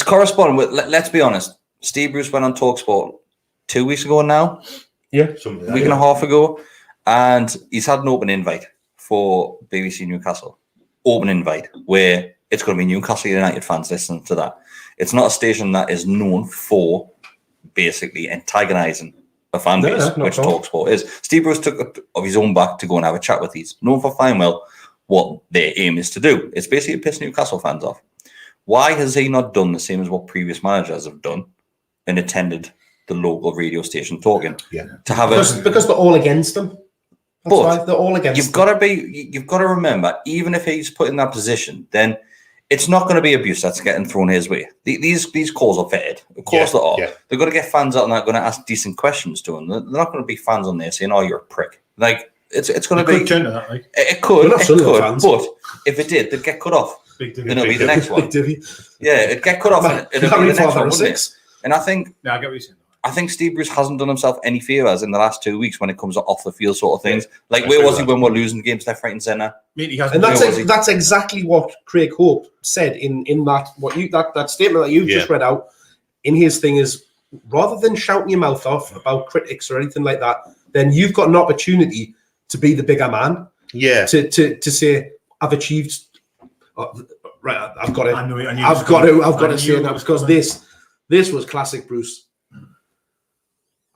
Speaker 1: corresponding with. Let's be honest. Steve Bruce went on TalkSport 2 weeks ago now.
Speaker 3: Yeah,
Speaker 1: a week and a half ago, and he's had an open invite for BBC Newcastle. Open invite where it's going to be Newcastle United fans listening to that. It's not a station that is known for basically antagonising a fan base, which TalkSport is. Steve Bruce took it of his own back to go and have a chat with these. Known for fine well what their aim is to do. It's basically to piss Newcastle fans off. Why has he not done the same as what previous managers have done and attended the local radio station talking? To have
Speaker 3: because they're all against them. That's why they're all against.
Speaker 1: You've got to remember, even if he's put in that position, then it's not going to be abuse that's getting thrown his way. These calls are vetted. Of course they are. They're going to get fans out and they're going to ask decent questions to him. They're not going to be fans on there saying, "Oh, you're a prick." Like it's going to be.
Speaker 2: Could turn to that, like.
Speaker 1: It could, but if it did, they'd get cut off. And it'll be the next one. Yeah, it'd get cut off. And it'll be the next one, wouldn't it? And I think.
Speaker 2: Yeah, I get what you're saying.
Speaker 1: I think Steve Bruce hasn't done himself any favours in the last 2 weeks when it comes to off the field sort of things. Like where was he when we're losing games left, right, and centre?
Speaker 3: And that's exactly what Craig Hope said in that that statement that you just read out. In his thing is, rather than shouting your mouth off about critics or anything like that, then you've got an opportunity to be the bigger man. Yeah. To say I've achieved. Right, I've got it. I've got to say that because this was classic Bruce.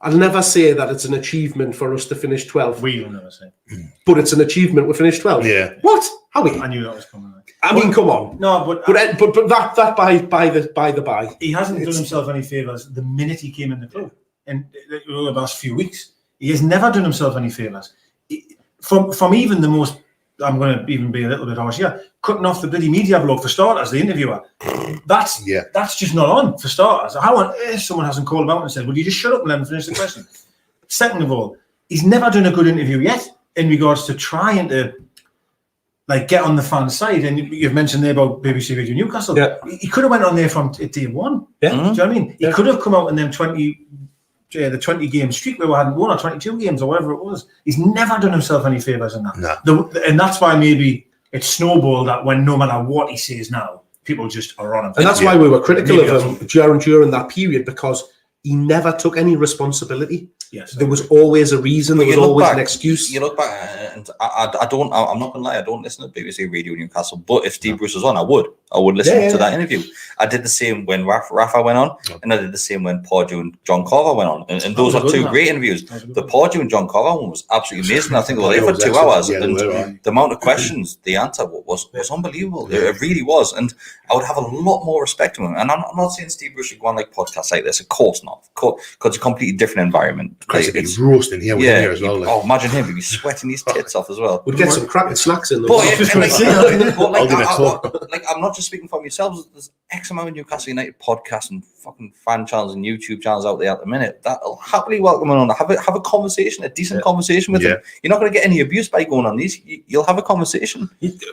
Speaker 3: I'll never say that it's an achievement for us to finish 12th.
Speaker 2: We will never say.
Speaker 3: But it's an achievement we finished 12th.
Speaker 4: Yeah.
Speaker 3: What? How we?
Speaker 2: I knew that was coming.
Speaker 3: I mean, come on.
Speaker 2: No, but
Speaker 3: that by the by.
Speaker 2: He hasn't done himself any favours the minute he came in the club. And over the last few weeks, he has never done himself any favours. From even the most, I'm going to even be a little bit harsh here, cutting off the bloody media blog for starters, the interviewer. That's just not on for starters. How on earth someone hasn't called him out and said, "Will you just shut up and let him finish the question?" Second of all, he's never done a good interview yet in regards to trying to like get on the fan side. And you've mentioned there about BBC Radio Newcastle. Yeah. He could have went on there from day one. Yeah. Do you know what I mean? He could have come out in them 20 game streak where we hadn't won, or 22 games or whatever it was. He's never done himself any favours in that. No. And that's why maybe it's snowballed that when no matter what he says now, people just are on him.
Speaker 3: And that's why we were critical of him during that period, because he never took any responsibility. Yes, there was always a reason. There was always an excuse.
Speaker 1: You look back, and I'm not going to lie, I don't listen to BBC Radio Newcastle, but if Steve Bruce was on, I would listen to that interview. I did the same when Rafa went on, and I did the same when Pardew and John Carver went on. And those are two great interviews. The Pardew and John Carver one was absolutely amazing. I think they were there for 2 hours. And the amount of questions, the answer was unbelievable. It really was. And I would have a lot more respect to him. And I'm not saying Steve Bruce should go on like podcasts like this. Of course not. Because it's a completely different environment.
Speaker 4: It's roasting here with him here as well. Like.
Speaker 1: Oh, imagine him. He'd be sweating his tits off as well.
Speaker 3: We'd get some cracking snacks in there.
Speaker 1: I'm not just speaking from yourselves. There's X amount of Newcastle United podcasts and fucking fan channels and YouTube channels out there at the minute that'll happily welcome him on. Have a conversation, a decent conversation with him. You're not going to get any abuse by going on these. You'll have a conversation.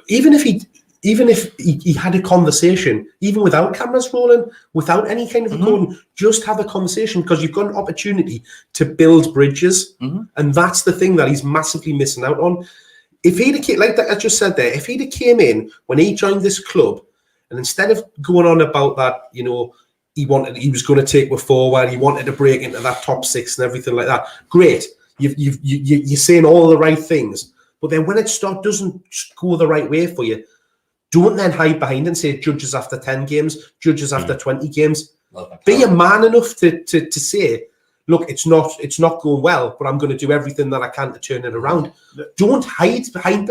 Speaker 3: Even if he had a conversation, even without cameras rolling, without any kind of recording, just have a conversation, because you've got an opportunity to build bridges. And that's the thing that he's massively missing out on. If he'd have, like I just said there, if he'd have came in when he joined this club, and instead of going on about that, he was going to take us forward, he wanted to break into that top six and everything like that. Great. You're saying all the right things. But then when it doesn't go the right way for you, don't then hide behind and say judges after 10 games, judges after 20 games. Be a man enough to say, look, it's not going well, but I'm going to do everything that I can to turn it around. Don't hide behind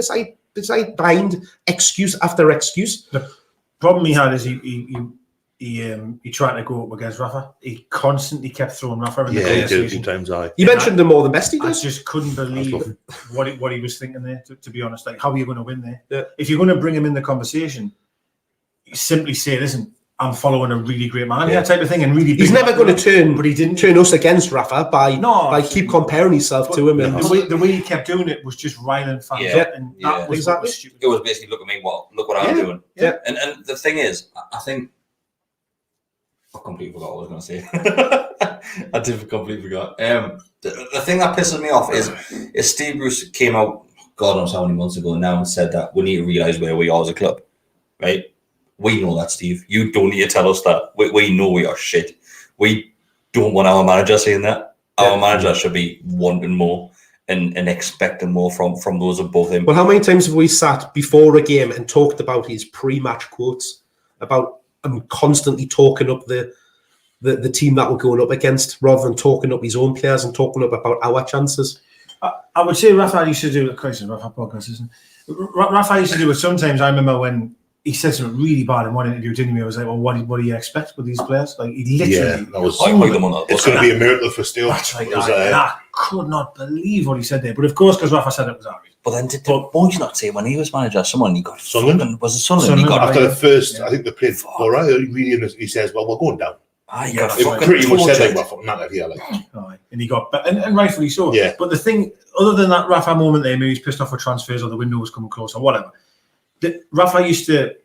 Speaker 3: behind excuse after excuse.
Speaker 2: The problem he had is he tried to go up against Rafa. He constantly kept throwing Rafa in the
Speaker 4: he did a few
Speaker 2: conversation.
Speaker 4: times.
Speaker 3: You mentioned him more than best he
Speaker 2: I
Speaker 3: does.
Speaker 2: just couldn't believe what he was thinking there, to be honest. Like, how are you going to win there?
Speaker 3: Yeah.
Speaker 2: If you're going to bring him in the conversation, you simply say, listen, I'm following a really great man here, type of thing. And really,
Speaker 3: He's never going to turn,
Speaker 2: but he didn't
Speaker 3: turn us against Rafa by keep comparing himself to him. And
Speaker 2: the way he kept doing it was just riling fans up, and that was
Speaker 3: exactly.
Speaker 2: stupid.
Speaker 1: It was basically, look at me, look what I'm doing.
Speaker 3: Yeah.
Speaker 1: And the thing is, I think I completely forgot what I was going to say. I did completely forgot. The thing that pisses me off is Steve Bruce came out, God knows how many months ago now, and said that we need to realise where we are as a club, right? We know that, Steve. You don't need to tell us that. We know we are shit. We don't want our manager saying that. Our manager should be wanting more and expecting more from those above him.
Speaker 3: Well, how many times have we sat before a game and talked about his pre-match quotes, about constantly talking up the team that we're going up against, rather than talking up his own players and talking up about our chances?
Speaker 2: I would say Rafa used to do it. Rafa podcast, isn't it? Rafa used to do it sometimes. I remember when he said something really bad in one interview, didn't he? I was like, well, what do you expect with these players? Like, he literally...
Speaker 4: that was,
Speaker 2: it's
Speaker 4: going to be a miracle for Steele.
Speaker 2: That's right. I could not believe what he said there. But of course, because Rafa said it was Ari.
Speaker 1: But then did Bones not say when he was manager, someone he got...
Speaker 4: Sunderland?
Speaker 1: Was it Sunderland? He got
Speaker 4: after the first, I think they played all right. He says, well, we're going down.
Speaker 1: It
Speaker 4: pretty much said, like, we're fucking out of here. Like.
Speaker 2: And he got... And rightfully so.
Speaker 4: Yeah.
Speaker 2: But the thing, other than that Rafa moment there, maybe he's pissed off for transfers or the window was coming close or whatever, Rafa used to...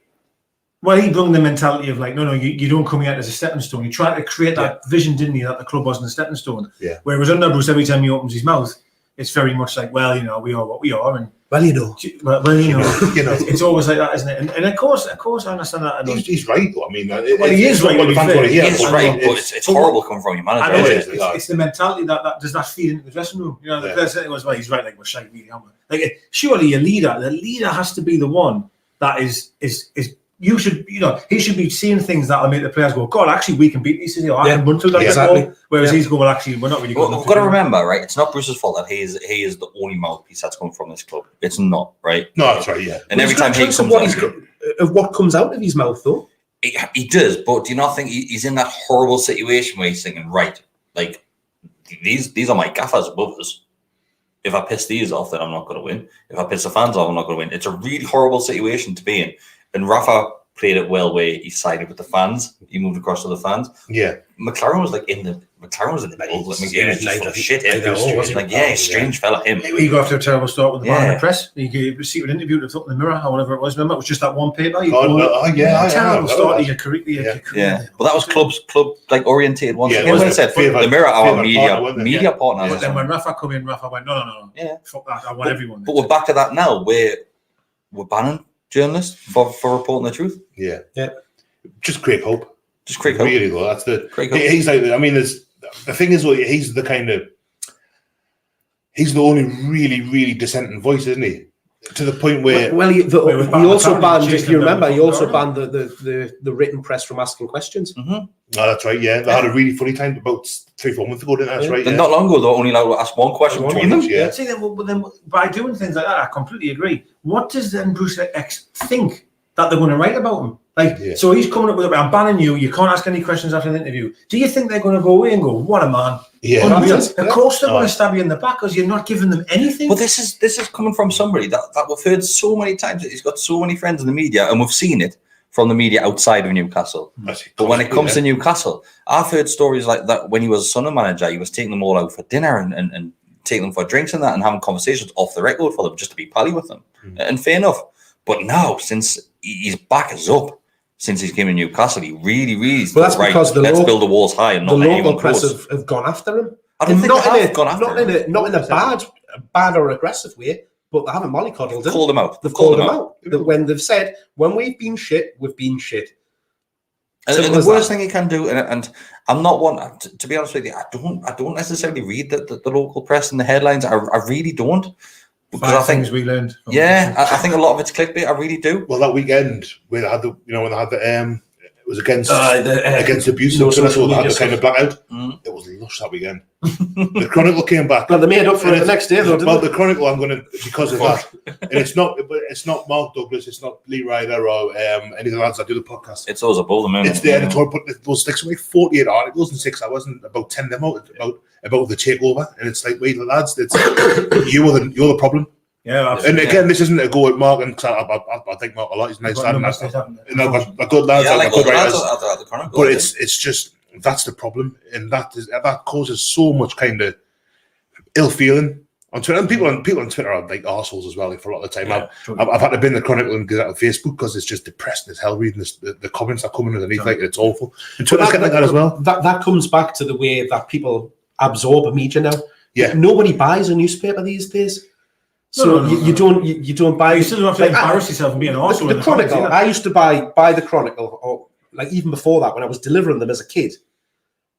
Speaker 2: Well, he brought the mentality of like, no, you don't come here as a stepping stone. He tried to create that vision, didn't he, that the club wasn't a stepping stone.
Speaker 4: Yeah.
Speaker 2: Whereas under Bruce, every time he opens his mouth, it's very much like, well, you know, we are what we are, and
Speaker 3: well, you know,
Speaker 2: it's always like that, isn't it? And of course, I understand that.
Speaker 4: He's right, though. I mean,
Speaker 2: he is right.
Speaker 4: What the fans want to hear.
Speaker 1: He is right, but it's horrible coming from your manager.
Speaker 2: It's the mentality that does that feed into the dressing room. You know, the person goes, well, he's right. Like, we're shite, really, aren't we? Like, surely the leader has to be the one that is. You should, he should be seeing things that will make the players go, God, actually, we can beat these. I can run through that.
Speaker 3: Exactly.
Speaker 2: Whereas he's going, well, actually, we're not really good.
Speaker 1: We've got to remember, right? It's not Bruce's fault that he is the only mouthpiece that's coming from this club. It's not, right?
Speaker 4: No, that's right. Yeah.
Speaker 1: And every time he comes
Speaker 3: of what comes out of his mouth, though,
Speaker 1: he does. But do you not think he's in that horrible situation where he's thinking, right, like these are my gaffers above us. If I piss these off, then I'm not going to win. If I piss the fans off, I'm not going to win. It's a really horrible situation to be in. And Rafa played it well where he sided with the fans. He moved across to the fans.
Speaker 4: Yeah.
Speaker 1: McLaren was in the middle. Like, he was just full of shit. He's a strange fella, him.
Speaker 2: He got off to a terrible start with the man in the press. He gave a secret interview to the Mirror or whatever it was. Remember, it was just that one paper. Terrible start of your career.
Speaker 1: Yeah. But that was club like orientated once again.
Speaker 4: When
Speaker 1: I said the Mirror, our media partner.
Speaker 2: But then when Rafa come in, Rafa went, no. Yeah. Fuck that. I want everyone.
Speaker 1: But we're back to that now where we're banning journalists for reporting the truth.
Speaker 4: Yeah. Just create hope.
Speaker 1: Just create hope.
Speaker 4: Really, though. That's the.
Speaker 1: He's
Speaker 4: like. I mean, the thing is, he's the only really dissenting voice, isn't he? To the point where
Speaker 3: he also banned. If you remember, he also banned the written press from asking questions.
Speaker 1: Mm-hmm.
Speaker 4: Oh, that's right. Yeah, they had a really funny time about 3-4 months ago. Didn't they? That's right.
Speaker 1: Not long ago, they were only allowed to ask one question between them.
Speaker 2: Yeah. See, then by doing things like that, I completely agree. What does then Bruce X think that they're going to write about him? So he's coming up with, I'm banning you. You can't ask any questions after the interview. Do you think they're going to go away and go, what a man?
Speaker 4: Yeah.
Speaker 2: Of course they're going to stab you in the back because you're not giving them anything.
Speaker 1: Well, this is coming from somebody that we've heard so many times that he's got so many friends in the media, and we've seen it from the media outside of Newcastle. But when it comes to Newcastle, I've heard stories like that when he was a Sunderland manager, he was taking them all out for dinner and taking them for drinks and that and having conversations off the record for them just to be pally with them. And fair enough. But now, since his back is up, since he came in Newcastle, he really
Speaker 3: well, that's because
Speaker 1: let's build the walls high and not
Speaker 3: the
Speaker 1: let anyone
Speaker 3: local press
Speaker 1: close.
Speaker 3: have gone after him.
Speaker 1: I don't think they have gone after him.
Speaker 3: Not in a bad or aggressive way, but they haven't mollycoddled him.
Speaker 1: Called him out.
Speaker 3: They've called him out. When they've said, when we've been shit, we've been shit.
Speaker 1: And the worst thing you can do, and I'm not one to be honest with you, I don't necessarily read the local press and the headlines. I really don't. Because I think
Speaker 2: we learned.
Speaker 1: I think a lot of it's clickbait. I really do.
Speaker 4: Well, that weekend when they had the It was against abuse.
Speaker 3: no
Speaker 4: So that's
Speaker 3: social
Speaker 4: what I had
Speaker 3: media
Speaker 4: to kind of black out.
Speaker 1: Mm.
Speaker 4: It was lush that weekend. The Chronicle came back.
Speaker 3: Well, they made up for it the next day, though, didn't
Speaker 4: Well,
Speaker 3: they?
Speaker 4: the Chronicle, I'm going to, because of that. And it's not Mark Douglas, it's not Lee Ryder or any of the lads that do the podcast.
Speaker 1: It's always above them,
Speaker 4: It's the editor, but those like 48 articles in 6 hours, and about 10 of them out about the takeover. And it's like, wait, lads, it's you're the problem.
Speaker 2: Yeah, absolutely.
Speaker 4: And again, this isn't a go at Mark, and I think Mark a lot. He's a nice lad. A good lad,
Speaker 1: Yeah, like
Speaker 4: good
Speaker 1: good
Speaker 4: writers.
Speaker 1: lads at the Chronicle,
Speaker 4: But
Speaker 1: I
Speaker 4: it's just, that's the problem, and that causes so much kind of ill feeling on Twitter. And people on Twitter are like arseholes as well. Like, for a lot of the time, I've had to bin the Chronicle and get out of Facebook because it's just depressing as hell reading the comments that come in underneath. Like, it's awful. And Twitter's getting like that as well.
Speaker 3: That comes back to the way that people absorb media now.
Speaker 4: Yeah,
Speaker 3: Nobody buys a newspaper these days. So you don't buy.
Speaker 2: You still don't have to embarrass yourself and be an arsehole.
Speaker 3: The Chronicle. I used to buy the Chronicle, or like even before that, when I was delivering them as a kid.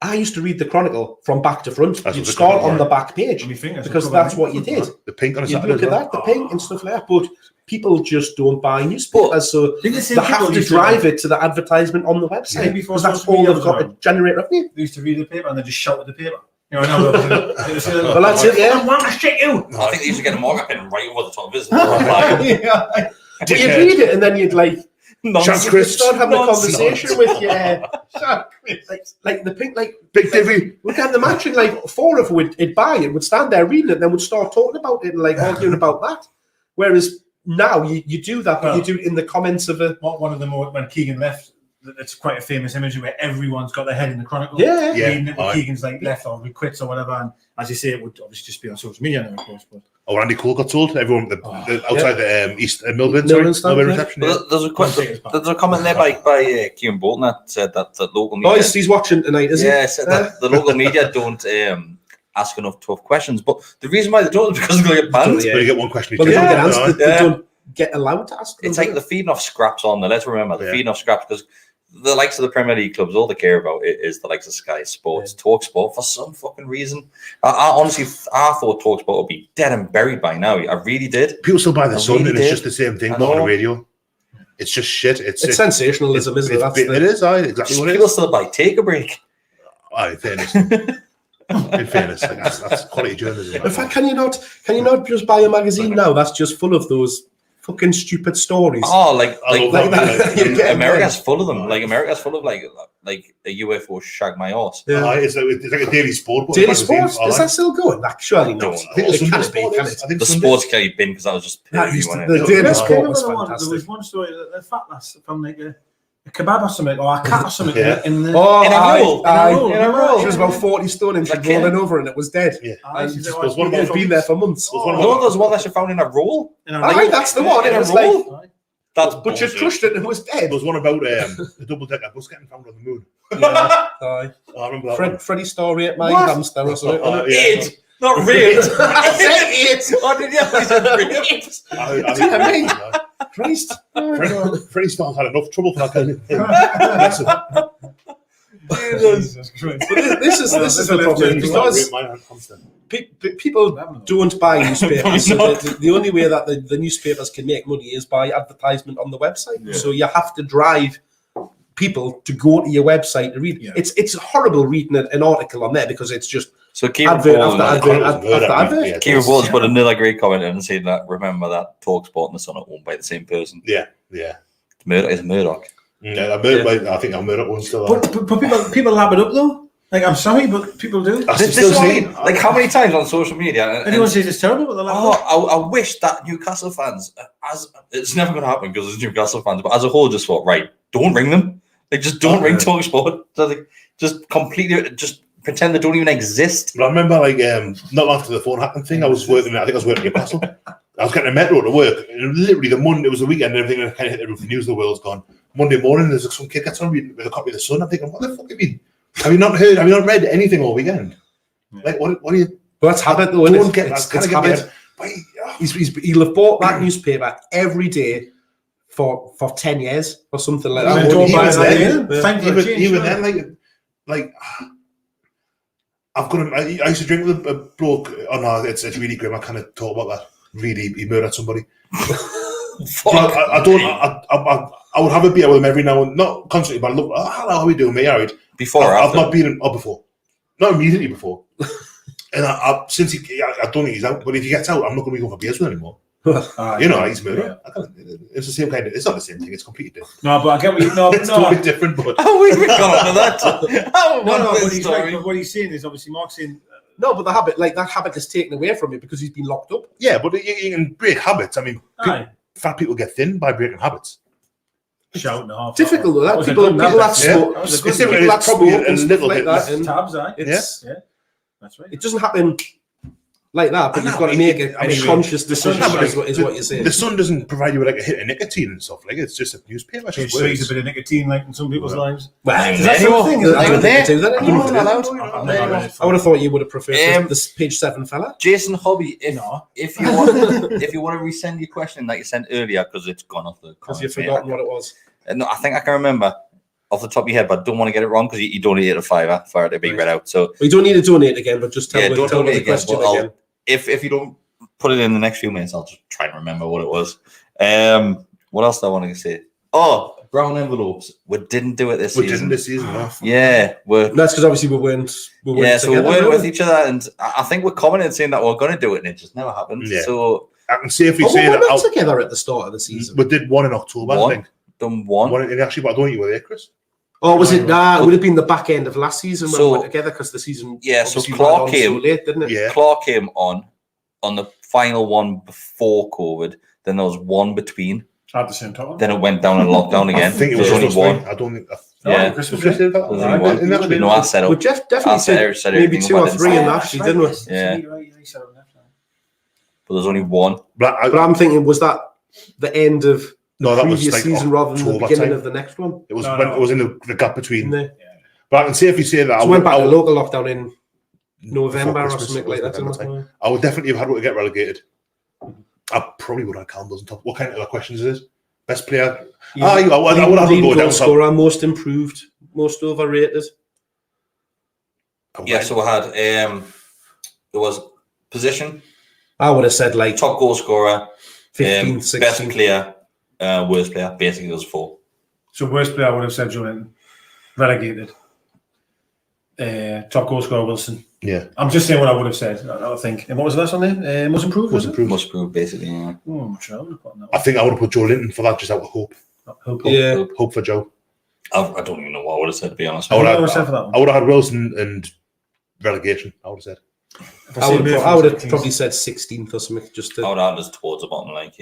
Speaker 3: I used to read the Chronicle from back to front. You'd start on the back page because that's what you did.
Speaker 4: The pink on a
Speaker 3: You'd
Speaker 4: Saturday
Speaker 3: look at that, the pink and stuff like that. But people just don't buy newspapers, so they have to drive it to the advertisement on the website because that's all they've got to generate revenue.
Speaker 2: They used to read the paper and they just shout at the paper. You know,
Speaker 3: well, that's it. Yeah,
Speaker 2: I want to shit you.
Speaker 1: I think they used to get a markup in right over the top of his. Like,
Speaker 3: but you'd read it and then you'd like.
Speaker 4: You'd
Speaker 3: start having a conversation with you. Like the pink, like
Speaker 4: Big Divvy.
Speaker 3: Look at the match, and like 4 of would buy it, would stand there reading it, and then would start talking about it and like arguing about that. Whereas now you do that, but you do it in the comments of a.
Speaker 2: One of them when Keegan left. It's quite a famous image where everyone's got their head in the Chronicle.
Speaker 3: Yeah.
Speaker 2: Reading it, Keegan's like left or quits or whatever. And as you say, it would obviously just be on social media now, of course. But
Speaker 4: Andy Cole got told. Everyone outside the East Millburn reception.
Speaker 1: Well, there's a comment there by Kieran Bolton that said that the local media.
Speaker 3: Oh, he's watching tonight, isn't he?
Speaker 1: Yeah, said that the local media don't ask enough tough questions. But the reason why they don't is because they're going to get banned.
Speaker 4: But you get one question.
Speaker 3: Well, they don't get answered. They don't get allowed to ask.
Speaker 1: It's like they're feeding off scraps on there. Let's remember, they're feeding off scraps because the likes of the Premier League clubs, all they care about is the likes of Sky Sports, Talk Sport, for some fucking reason. I honestly thought Talk Sport would be dead and buried by now. I really did.
Speaker 4: People still buy the Sun, and it's just the same thing, but on the radio. It's just shit. It's
Speaker 3: sensationalism, isn't it?
Speaker 4: It is, exactly what it is.
Speaker 1: People still buy Take a Break.
Speaker 4: In fairness. In fairness, like, that's quality journalism.
Speaker 3: In fact, can you not just buy a magazine now that's just full of those fucking stupid stories?
Speaker 1: Oh, like
Speaker 3: that.
Speaker 1: America's full of them. Like America's full of like a UFO shag my horse.
Speaker 3: Yeah.
Speaker 4: It's like a Daily Sport.
Speaker 3: Daily Sports? Is that still going? Like, surely not.
Speaker 4: I think
Speaker 3: it can't be, can it?
Speaker 4: I think
Speaker 1: the sports clearly been because I was just
Speaker 3: the Daily Sport was fantastic.
Speaker 2: There was one story that the fat lass from like a kebab or something, or a cat or something in a roll.
Speaker 3: She was about 40 stone and she'd rolling over and it was dead.
Speaker 2: Yeah.
Speaker 3: It's been there for months.
Speaker 1: No, there's one that she found in a roll.
Speaker 3: That's the one.
Speaker 1: In a roll.
Speaker 3: But she crushed it and it was dead.
Speaker 4: There was one about the double-decker bus getting found on the moon.
Speaker 3: I
Speaker 4: remember that.
Speaker 3: Freddie's story at my hamster or something.
Speaker 1: It, not raped.
Speaker 3: It.
Speaker 1: Oh, did you
Speaker 3: I mean, Christ.
Speaker 4: Freddie Starr's had enough trouble for that kind of
Speaker 3: Jesus Christ. This is the problem because people don't buy newspapers. So the only way that the newspapers can make money is by advertisement on the website. Yeah. So you have to drive people to go to your website to read. Yeah. It's horrible reading an article on there because it's just advert after advert.
Speaker 1: Kieran Bolton's put another great comment in and saying that remember that Talk Sport and the Sun are owned by the same person.
Speaker 4: Yeah.
Speaker 1: It's Murdoch.
Speaker 4: Yeah, I think I'm Murdoch one's still
Speaker 2: there. But people lap it up though. Like, I'm sorry, but people do.
Speaker 1: Like, how many times on social media?
Speaker 2: Anyone says it's terrible, but they're like,
Speaker 1: I wish that Newcastle fans, it's never going to happen because it's Newcastle fans, but as a whole, just thought, right, don't ring them. Like, just don't ring TalkSport. So, like, just completely, just pretend they don't even exist.
Speaker 4: But I remember, like, not after the phone hacking thing, I think I was working in Newcastle. I was getting a metro to work, and literally it was the weekend, and everything kind of hit the roof. The news of the world's gone. Monday morning, there's some kid gets on with a copy of the Sun. I'm thinking, what the fuck have you mean? Have you not read anything all weekend? Like, what are you?
Speaker 3: Well, that's habit, though. It's habit. He'll have bought that newspaper every day for 10 years or something like that.
Speaker 4: Even then, like I've got him. I used to drink with a bloke. Oh no, it's really grim. I kind of talk about that. Really, he murdered somebody. I don't. I would have a beer with him every now and not constantly, but I look. Oh, hello, how are we doing, mate? All right.
Speaker 1: Before or
Speaker 4: I've
Speaker 1: after?
Speaker 4: not been in before, not immediately before. And since I don't think he's out, but if he gets out, I'm not going to be going for beers with him anymore. You know, he's murder. It's the same kind of. It's not the same thing. It's completely different.
Speaker 2: No, but I get what you. No,
Speaker 4: It's totally different. But
Speaker 1: How we got onto that?
Speaker 2: What he's saying is obviously Mark's saying.
Speaker 3: No, but that habit is taken away from you because he's been locked up.
Speaker 4: yeah, but you can break habits. I mean,
Speaker 2: Aye.
Speaker 4: fat people get thin by breaking habits.
Speaker 2: Shouting half.
Speaker 3: Difficult though. That
Speaker 2: was a
Speaker 3: people
Speaker 2: good
Speaker 3: that
Speaker 2: nap.
Speaker 3: smoke,
Speaker 2: That was a
Speaker 3: people
Speaker 2: good
Speaker 3: that
Speaker 2: nap.
Speaker 4: It's probably
Speaker 3: smoke
Speaker 4: a
Speaker 3: and stuff
Speaker 4: little
Speaker 3: like
Speaker 4: bit
Speaker 3: that, and
Speaker 2: Tabs, aye.
Speaker 3: it's,
Speaker 2: Yeah, that's right.
Speaker 3: it doesn't happen like that. But you've got to make a conscious decision. Is what you're saying.
Speaker 4: The sun doesn't provide you with like a hit of nicotine and stuff. Like it's just a newspaper. It's
Speaker 2: It
Speaker 4: just
Speaker 2: squeeze
Speaker 4: words.
Speaker 2: a bit of nicotine like in some people's lives.
Speaker 3: Well,
Speaker 2: Is that sort of thing? Is
Speaker 3: I
Speaker 2: it?
Speaker 3: don't think they do that anymore.
Speaker 1: You're not allowed.
Speaker 2: I've never read it.
Speaker 3: I would have thought you would have preferred
Speaker 1: Um,
Speaker 3: this page 7 fella.
Speaker 1: Jason Hobby,
Speaker 2: No.
Speaker 1: if you want to resend your question that you sent earlier because it's gone off the
Speaker 3: Because you've
Speaker 1: comments, mate,
Speaker 3: forgotten what it was.
Speaker 1: No, I think I can remember off the top of your head, but I don't want to get it wrong because you donated a $5 for it to be read out. So
Speaker 3: We don't need to donate again, but just tell me
Speaker 1: don't
Speaker 3: tell me
Speaker 1: donate
Speaker 3: the
Speaker 1: again.
Speaker 3: question
Speaker 1: But
Speaker 3: again.
Speaker 1: if you don't put it in the next few minutes, I'll just try and remember what it was. What else do I want to say? Oh, brown envelopes. We didn't do it this
Speaker 4: We
Speaker 1: season.
Speaker 4: didn't this season. No.
Speaker 1: Yeah,
Speaker 3: That's because obviously we weren't
Speaker 1: so we
Speaker 3: together.
Speaker 1: weren't with
Speaker 3: really.
Speaker 1: each other, and I think we're commenting saying that we're going to do it, and it just never happened.
Speaker 4: Yeah.
Speaker 1: So
Speaker 4: I can safely
Speaker 3: Oh,
Speaker 4: say
Speaker 3: we were
Speaker 4: that
Speaker 3: not together at the start of the season.
Speaker 4: we did one in October. I think
Speaker 1: done one.
Speaker 4: one in, actually, but I don't think you were there, Chris.
Speaker 3: Or was it? Nah, it would have been the back end of last season when
Speaker 1: So-
Speaker 3: we were together because the season.
Speaker 1: Yeah, so
Speaker 3: obviously
Speaker 1: Clark
Speaker 3: ran on
Speaker 1: came-
Speaker 3: so late, didn't it?
Speaker 4: Yeah.
Speaker 1: Clark came on the final one before COVID. Then there was one between.
Speaker 2: At the same time.
Speaker 1: Then it went down in lockdown
Speaker 4: I
Speaker 1: again.
Speaker 4: think it
Speaker 1: There's
Speaker 4: was
Speaker 1: only
Speaker 4: just
Speaker 1: one.
Speaker 4: one. I don't think.
Speaker 1: Yeah.
Speaker 2: Chris was
Speaker 4: Chris
Speaker 2: there.
Speaker 4: did that.
Speaker 1: There's only one.
Speaker 4: In that bit.
Speaker 1: No, I said
Speaker 3: We
Speaker 1: it.
Speaker 3: definitely
Speaker 1: I
Speaker 3: said
Speaker 1: said
Speaker 3: maybe
Speaker 1: everything
Speaker 3: 2 or
Speaker 1: about
Speaker 3: 3
Speaker 1: it.
Speaker 3: in actually, didn't we?
Speaker 1: Yeah.
Speaker 2: He said it left.
Speaker 1: But there's only one.
Speaker 4: But
Speaker 3: But I'm thinking, was that the end of
Speaker 4: no, that was
Speaker 3: previous
Speaker 4: like
Speaker 3: season rather than the
Speaker 4: October
Speaker 3: beginning
Speaker 4: time.
Speaker 3: of the next one?
Speaker 4: It was
Speaker 2: No,
Speaker 4: when
Speaker 2: no.
Speaker 4: it was in the gap between.
Speaker 3: Didn't they?
Speaker 4: But I can safely say that
Speaker 3: So
Speaker 4: I
Speaker 3: we went
Speaker 4: would,
Speaker 3: back
Speaker 4: I
Speaker 3: to
Speaker 4: would,
Speaker 3: local lockdown in November or
Speaker 4: Christmas,
Speaker 3: something
Speaker 4: it was
Speaker 3: like that.
Speaker 4: November
Speaker 3: didn't
Speaker 4: time. I would definitely have had to get relegated. I probably would have candles on top. What kind of questions is this? Best player?
Speaker 3: Yeah.
Speaker 4: I would have to
Speaker 3: Leading
Speaker 4: go
Speaker 3: goal
Speaker 4: down.
Speaker 3: scorer, most improved, most overrated.
Speaker 1: Yeah, so we had there was position,
Speaker 3: I would have said like
Speaker 1: top goal scorer,
Speaker 3: 15,
Speaker 1: best
Speaker 3: 16.
Speaker 1: player, worst player. Basically, those four.
Speaker 2: So worst player I would have said Joe Linton. Relegated. Top goal scorer Wilson.
Speaker 4: Yeah.
Speaker 2: I'm just saying what I would have said. I think. And what was the last one there? Most improved.
Speaker 4: Most
Speaker 2: Was it?
Speaker 4: improved.
Speaker 1: Must prove basically. Yeah.
Speaker 2: Oh, I'm sure I would have put on that
Speaker 4: I
Speaker 2: one.
Speaker 4: think I would have put Joe Linton for that, just out of hope.
Speaker 2: Hope.
Speaker 3: Yeah.
Speaker 4: Hope for Joe.
Speaker 1: I don't even know what I would have said, to be honest.
Speaker 4: I would
Speaker 2: I
Speaker 4: have,
Speaker 2: would have said for that one.
Speaker 4: I would have had Wilson and relegation. I would have said.
Speaker 3: I would have probably said 16th or something. Just
Speaker 1: I
Speaker 3: to,
Speaker 1: would have just towards the bottom, like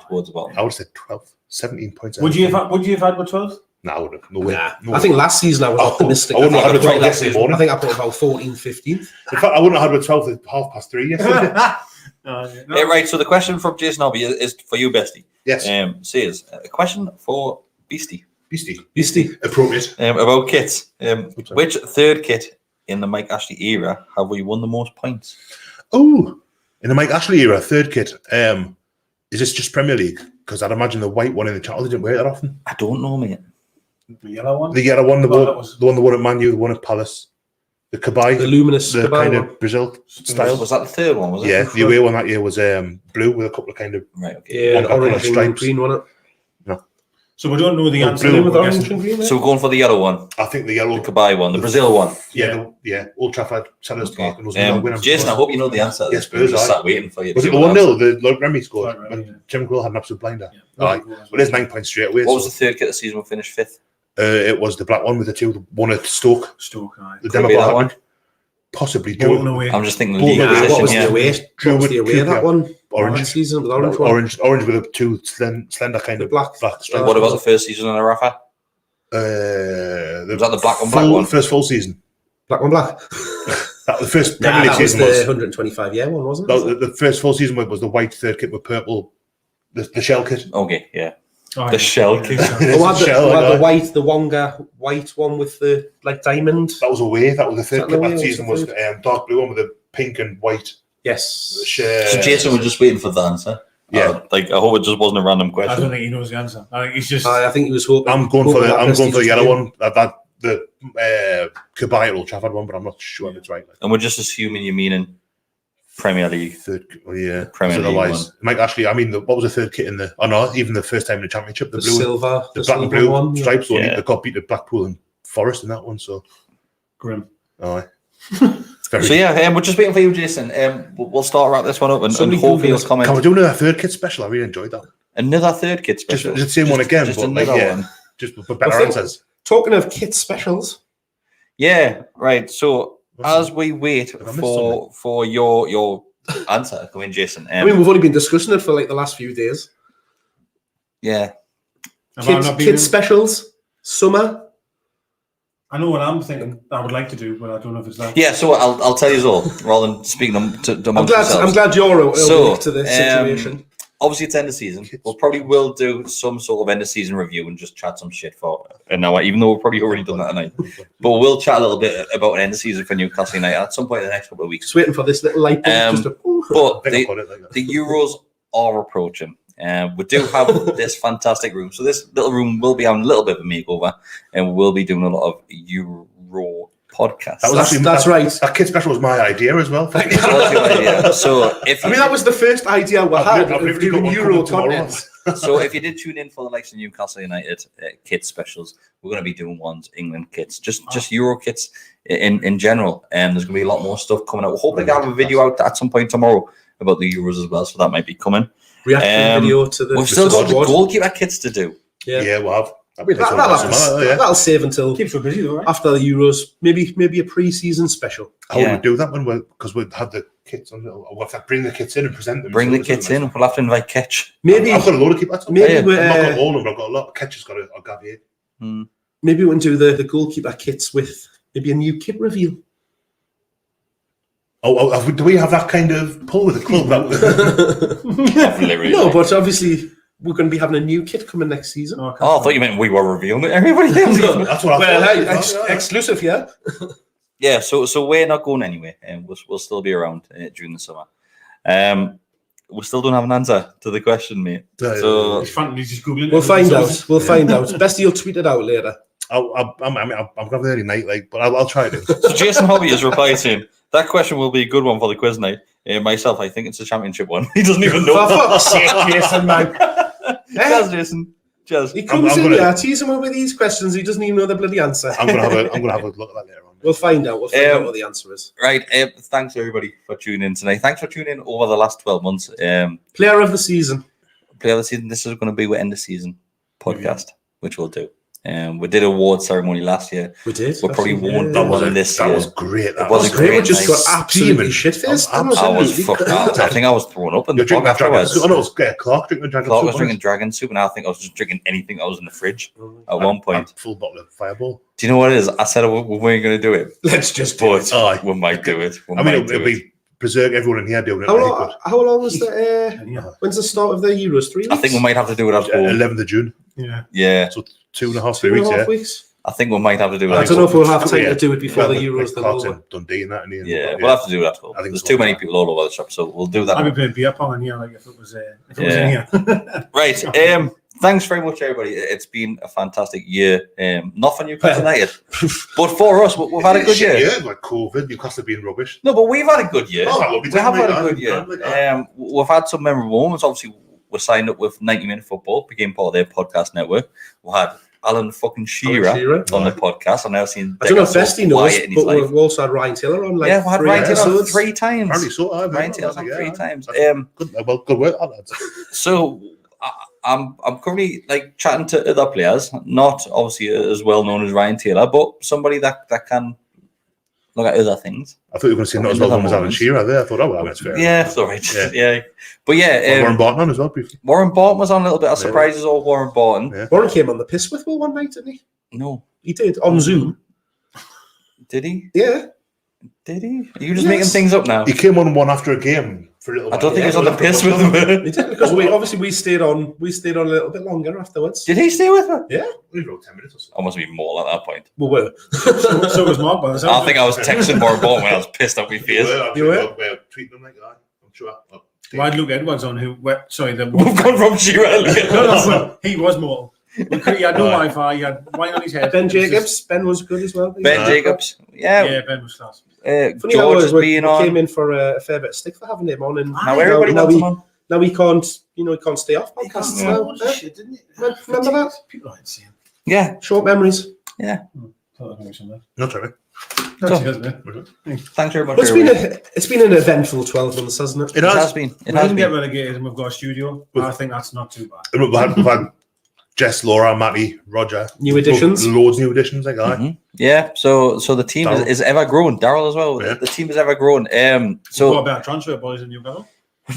Speaker 1: towards the bottom.
Speaker 4: I would have said 12, 17 points.
Speaker 2: Would you have had with 12?
Speaker 4: No, I would have. No way.
Speaker 3: nah.
Speaker 4: No
Speaker 3: I
Speaker 4: way.
Speaker 3: think last season I was
Speaker 4: I
Speaker 3: optimistic.
Speaker 4: wouldn't have had
Speaker 3: I
Speaker 4: a 12
Speaker 3: think
Speaker 4: yesterday morning.
Speaker 3: I think I put about 14th, 15th.
Speaker 4: In fact, I wouldn't have had with 12 at 3:30 yesterday.
Speaker 1: Yeah, right. So the question from Jason Hobby is for you, Bestie.
Speaker 4: Yes.
Speaker 1: Says a question for Beastie.
Speaker 3: Beastie.
Speaker 4: Appropriate.
Speaker 1: About kits. Which third kit in the Mike Ashley era have we won the most points?
Speaker 4: Oh, in the Mike Ashley era, third kit. Is this just Premier League? Because I'd imagine the white one in the channel didn't wear that often.
Speaker 1: I don't know, mate.
Speaker 2: The yellow one?
Speaker 4: The yellow one, the
Speaker 2: Well, that was-
Speaker 4: one that won at Man U, the one at Palace, the Kabai,
Speaker 3: The luminous
Speaker 4: the
Speaker 3: Kabay
Speaker 4: kind
Speaker 3: one.
Speaker 4: of Brazil style.
Speaker 1: Was that the third one? Was it?
Speaker 4: Yeah, the away one that year was blue with a couple of kind of.
Speaker 1: Right. Okay.
Speaker 3: Yeah,
Speaker 4: One
Speaker 3: the
Speaker 4: got
Speaker 3: orange
Speaker 4: colour
Speaker 3: and
Speaker 4: stripes.
Speaker 3: green one.
Speaker 2: So we don't know the answer.
Speaker 4: blue
Speaker 3: With
Speaker 2: we're
Speaker 3: orange
Speaker 2: guessing.
Speaker 3: and green.
Speaker 1: So we're going for the yellow one,
Speaker 4: I think the yellow.
Speaker 1: the Kabay one, the Brazil one.
Speaker 4: Yeah, Old Trafford, Sellers Park, and was the winner.
Speaker 1: Jason, I hope you know the answer. To
Speaker 4: Yes,
Speaker 1: this. We're just
Speaker 4: aye.
Speaker 1: sat waiting for you.
Speaker 4: Was
Speaker 1: to
Speaker 4: it the
Speaker 1: give an
Speaker 4: 1-0? The Lord Remy scored
Speaker 2: Right,
Speaker 4: when
Speaker 2: yeah.
Speaker 4: Jim Grill had an absolute blinder.
Speaker 2: Yeah.
Speaker 4: Aye. Well, there's 9 points straight away.
Speaker 1: answer. What was
Speaker 4: so,
Speaker 1: the third kit of the season we finished fifth?
Speaker 4: it was the black one with the two, one at Stoke.
Speaker 2: Stoke, aye.
Speaker 4: The
Speaker 1: Could be that
Speaker 4: Democrat
Speaker 1: one.
Speaker 4: Possibly
Speaker 2: Bolton
Speaker 4: Joe.
Speaker 2: away.
Speaker 1: I'm just thinking the
Speaker 4: Bolton
Speaker 1: league
Speaker 4: away.
Speaker 3: What
Speaker 1: position.
Speaker 3: was
Speaker 1: Yeah.
Speaker 3: the away?
Speaker 4: Drew
Speaker 3: What was
Speaker 4: with
Speaker 3: the away that
Speaker 4: Cooper.
Speaker 3: one?
Speaker 4: Orange.
Speaker 3: Last season, the orange one.
Speaker 4: Orange with a two slender kind
Speaker 3: The
Speaker 4: of
Speaker 3: black.
Speaker 4: stripes.
Speaker 1: What about the first season in a Rafa?
Speaker 4: Was
Speaker 1: that the black on black one?
Speaker 4: First full season.
Speaker 3: Black on black.
Speaker 4: That the first
Speaker 3: Nah,
Speaker 4: Premier League
Speaker 3: that was
Speaker 4: season
Speaker 3: the
Speaker 4: was.
Speaker 3: 125 year one, wasn't it?
Speaker 4: No, the first full season was the white third kit with purple, the shell kit.
Speaker 1: Okay, yeah.
Speaker 2: Aye.
Speaker 1: The shell kit.
Speaker 4: It
Speaker 3: Oh,
Speaker 4: is
Speaker 3: had
Speaker 4: a shell,
Speaker 3: the
Speaker 4: aye.
Speaker 3: white, the Wonga white one with the like diamond.
Speaker 4: That was away. That was the third
Speaker 3: that
Speaker 4: kit
Speaker 3: the
Speaker 4: that
Speaker 3: way
Speaker 4: season
Speaker 3: it was
Speaker 4: was
Speaker 3: the
Speaker 4: dark blue one with the pink and white.
Speaker 3: Yes.
Speaker 1: So Jason was just waiting for the answer.
Speaker 4: Yeah.
Speaker 1: I hope it just wasn't a random
Speaker 2: I
Speaker 1: question.
Speaker 2: don't think he knows the answer. I think he's just.
Speaker 3: I think he was hoping.
Speaker 4: I'm going for the
Speaker 3: hoping
Speaker 4: yellow
Speaker 3: that
Speaker 4: one. The Kabay at Old Trafford one, but I'm not sure if it's right.
Speaker 1: And we're just assuming you're meaning Premier League.
Speaker 4: Third, yeah.
Speaker 1: Premier League
Speaker 4: Otherwise,
Speaker 1: one.
Speaker 4: Mike Ashley. I mean, what was the third kit in the? Oh no, even the first time in the Championship, the blue,
Speaker 3: silver,
Speaker 4: the black and blue
Speaker 3: one,
Speaker 4: stripes. So
Speaker 1: Yeah.
Speaker 4: they got beat at Blackpool and Forest in that one. So,
Speaker 2: Grim.
Speaker 4: oh,
Speaker 1: So yeah, we're just waiting for you, Jason. We'll start wrap this one up and hopefully you'll comment.
Speaker 4: can we do another third kit special? I really enjoyed that.
Speaker 1: Another third kit
Speaker 4: Just
Speaker 1: special.
Speaker 4: the same one again,
Speaker 1: just
Speaker 4: but like,
Speaker 1: another
Speaker 4: yeah,
Speaker 1: one.
Speaker 4: just with better
Speaker 3: think-
Speaker 4: answers.
Speaker 3: Talking of kit specials,
Speaker 1: Yeah, right. So
Speaker 4: What's
Speaker 1: as we wait
Speaker 4: Have I missed
Speaker 1: for your answer, come in, Jason.
Speaker 3: I mean, we've only been discussing it for like the last few days.
Speaker 1: yeah.
Speaker 2: Have I not been
Speaker 3: Kit specials, summer.
Speaker 2: I know what I'm thinking I would like to do, but I don't know if it's that.
Speaker 1: Yeah, so I'll tell you all rather than speaking to
Speaker 3: I'm glad you're awake
Speaker 1: So,
Speaker 3: to the situation.
Speaker 1: Obviously, it's end of season. We'll probably will do some sort of end of season review and just chat some shit for an hour, even though we've probably already done that tonight. But we'll chat a little bit about an end of season for Newcastle United at some point in the next couple of weeks.
Speaker 3: Just waiting for this little light bulb.
Speaker 1: But
Speaker 4: I think I got it like that.
Speaker 1: the Euros are approaching. We do have this fantastic room. So this little room will be having a little bit of a makeover, and we will be doing a lot of Euro podcasts.
Speaker 4: That was
Speaker 3: That's right.
Speaker 4: That kit special was my idea as well.
Speaker 1: That was your idea. So if
Speaker 3: I
Speaker 1: you
Speaker 3: mean, that was the first idea we had
Speaker 4: I've
Speaker 3: of
Speaker 4: literally
Speaker 3: doing
Speaker 4: got one
Speaker 3: Euro
Speaker 4: coming tomorrow.
Speaker 3: contents.
Speaker 1: So if you did tune in for the likes of Newcastle United kit specials, we're going to be doing ones England kits, just Euro kits in general. And there's going to be a lot more stuff coming out. We're hoping to have a video out at some point tomorrow about the Euros as well, so that might be coming.
Speaker 3: Reaction video to the
Speaker 1: We've still got the
Speaker 3: squad.
Speaker 1: goalkeeper kits to do.
Speaker 4: Yeah, we'll have.
Speaker 3: That'll save until
Speaker 2: Keeps us busy though, right?
Speaker 3: after the Euros. Maybe a pre-season special.
Speaker 4: How would
Speaker 1: Yeah.
Speaker 4: we do that when because we'd have the kits on? We'll have to bring the kits in and present them.
Speaker 1: Bring the kits in. We'll have to invite Ketch.
Speaker 3: Maybe
Speaker 4: I've got a load of kits.
Speaker 3: maybe
Speaker 1: Yeah.
Speaker 3: we
Speaker 4: I've not got all of them, but I've got a lot. Ketch has got a Gavier.
Speaker 3: maybe we can do the goalkeeper kits with maybe a new kit reveal.
Speaker 4: Do we have that kind of pull with the club?
Speaker 1: Literally.
Speaker 3: No, but obviously we're going to be having a new kit coming next season.
Speaker 2: Oh,
Speaker 1: Oh, I thought you meant we were revealing it. Everybody else.
Speaker 4: That's what I thought.
Speaker 3: Exclusive, yeah.
Speaker 1: Yeah, so we're not going anywhere, and we'll still be around during the summer. We still don't have an answer to the question, mate. So
Speaker 2: It's fun. He's just googling.
Speaker 3: We'll find out. We'll find out. Best you'll tweet it out later.
Speaker 4: I'm going early night, but I'll try to.
Speaker 1: So Jason Hobby has replied saying that question will be a good one for the quiz night. Myself, I think it's a championship one. He doesn't even know.
Speaker 3: For fuck's sake, Jason, man.
Speaker 1: Cheers, Jason. Cheers.
Speaker 3: He comes
Speaker 4: I'm
Speaker 3: in
Speaker 4: gonna-
Speaker 3: here, teasing me with these questions. He doesn't even know the bloody answer.
Speaker 4: I'm gonna have a look at that later on.
Speaker 3: We'll find out. We'll find out what the answer is.
Speaker 1: Right. Thanks everybody for tuning in tonight. Thanks for tuning in over the last 12 months.
Speaker 3: Player of the season.
Speaker 1: Player of the season. This is going to be our end of season podcast, which we'll do. We did an award ceremony last year.
Speaker 3: We did.
Speaker 1: We probably won't do
Speaker 3: Yeah.
Speaker 1: one this year.
Speaker 4: That was great.
Speaker 1: It was
Speaker 3: It was great. We
Speaker 1: great
Speaker 3: just
Speaker 1: night.
Speaker 3: got absolutely
Speaker 4: Steaming.
Speaker 3: shit-faced.
Speaker 4: I
Speaker 1: I was fucked up. I think I was thrown up in the
Speaker 4: You're drinking
Speaker 1: pub
Speaker 4: dragon
Speaker 1: afterwards.
Speaker 4: soup. I know it was Clark drinking dragon
Speaker 1: Clark
Speaker 4: soup.
Speaker 1: was drinking dragon soup, and I think I was just drinking anything that was in the fridge at one point.
Speaker 4: Full bottle of Fireball.
Speaker 1: Do you know what it is? I said we weren't going to do it,
Speaker 3: Let's just do
Speaker 1: but
Speaker 3: it.
Speaker 4: Aye.
Speaker 1: we might do it.
Speaker 4: I mean, it'll be preserve everyone in here doing it.
Speaker 3: How long was the? When's the start of the Euros? 3 weeks.
Speaker 1: I think we might have to do it at home.
Speaker 4: 11th of June.
Speaker 2: Yeah.
Speaker 1: Yeah,
Speaker 4: So 2.5, 3
Speaker 3: 2.5
Speaker 4: weeks. Yeah.
Speaker 3: weeks.
Speaker 1: I think we might have to do it.
Speaker 3: I
Speaker 1: at
Speaker 3: don't know
Speaker 1: home.
Speaker 3: if we'll have time to do it before the Euros.
Speaker 4: Clark's
Speaker 3: Then
Speaker 4: in Dundee and that. And
Speaker 1: Yeah, we'll have to do it at home.
Speaker 4: I think
Speaker 1: There's
Speaker 4: so,
Speaker 1: too many
Speaker 4: yeah.
Speaker 1: people all over the shop, so we'll do that.
Speaker 2: I'd be playing beer pong in here, like if it was in here.
Speaker 1: Right. Thanks very much, everybody. It's been a fantastic year. Not for Newcastle United, but for us, we've had a good year.
Speaker 4: Yeah, like COVID, Newcastle being rubbish.
Speaker 1: No, but we've had a good year.
Speaker 4: Oh, that will be
Speaker 1: We have had a
Speaker 4: done,
Speaker 1: good year. We've had some memorable moments. Obviously, we're signed up with 90 Minute Football, became part of their podcast network. We had Alan fucking Shearer on the podcast. I've now seen.
Speaker 3: I don't know if
Speaker 1: Decker
Speaker 3: Bestie
Speaker 1: so
Speaker 3: knows,
Speaker 1: quiet in his
Speaker 3: but
Speaker 1: life.
Speaker 3: we've also had Ryan Taylor on. Like
Speaker 1: Yeah, we had
Speaker 3: 3
Speaker 1: Ryan Taylor on
Speaker 3: episodes.
Speaker 1: 3 times.
Speaker 4: Apparently so.
Speaker 1: Ryan Taylor's on 3 times.
Speaker 4: Good work, lads.
Speaker 1: So I'm currently like chatting to other players, not obviously as well known as Ryan Taylor, but somebody that can look at other things.
Speaker 4: I thought you were going to say not as well known as Alan Shearer there. I thought, oh, well, that's fair.
Speaker 1: Yeah, it's all right.
Speaker 4: Yeah.
Speaker 1: Yeah. But yeah,
Speaker 4: Warren Barton on as well, briefly.
Speaker 1: Warren Barton was on a little bit of surprises over Warren Barton.
Speaker 4: Yeah.
Speaker 3: Warren came on the piss with Will one night, didn't he?
Speaker 1: No.
Speaker 3: He did on Zoom.
Speaker 1: Did he?
Speaker 3: Yeah.
Speaker 1: Did he? Are you just making things up now?
Speaker 4: He came on one after a game for a little while.
Speaker 1: I don't think he was on the piss with him.
Speaker 3: He did because we stayed on a little bit longer afterwards.
Speaker 1: Did he stay with her?
Speaker 3: Yeah.
Speaker 4: We wrote 10 minutes or so.
Speaker 1: I must be more at that point.
Speaker 3: We were.
Speaker 2: So was Mark by the sound
Speaker 1: I
Speaker 2: of
Speaker 1: think
Speaker 2: it.
Speaker 1: I was texting Warren Barton when I was pissed off my face.
Speaker 3: You were?
Speaker 4: We're tweeting them like that. I'm sure.
Speaker 2: Why had Luke Edwards on? Sorry,
Speaker 1: We've gone from Shearer.
Speaker 2: No, well, he was mortal. He had no Wi-Fi. He had wine on his head.
Speaker 3: Ben Jacobs. Ben was good as well.
Speaker 1: Ben Jacobs. Yeah.
Speaker 2: Yeah, Ben was class.
Speaker 3: Funny
Speaker 1: George
Speaker 3: how
Speaker 1: has
Speaker 3: we
Speaker 1: been
Speaker 3: came
Speaker 1: on.
Speaker 3: in for a fair bit of stick for having him on, and
Speaker 1: Now everybody wants him on.
Speaker 3: now he can't, he can't stay off podcasts now.
Speaker 2: Shit, didn't it?
Speaker 3: Remember that?
Speaker 2: People are insane.
Speaker 1: Yeah,
Speaker 3: Short memories.
Speaker 1: yeah.
Speaker 4: Not really.
Speaker 1: Thanks very much.
Speaker 3: But
Speaker 1: everybody.
Speaker 3: it's been an eventful 12 months, hasn't it?
Speaker 4: It
Speaker 1: It has
Speaker 4: has.
Speaker 1: been. It
Speaker 2: We
Speaker 1: has
Speaker 2: didn't get
Speaker 1: been.
Speaker 2: relegated and we've got a studio. I think that's not too bad.
Speaker 4: We've had Jess, Laura, Matty, Roger.
Speaker 3: New additions.
Speaker 4: Loads of new additions, like that.
Speaker 1: Mhm. Yeah, so the team
Speaker 4: Darryl.
Speaker 1: is ever grown. Daryl as well.
Speaker 4: Yeah.
Speaker 1: The team is ever grown.
Speaker 2: So
Speaker 1: So
Speaker 2: what about transfer boys in Newcastle?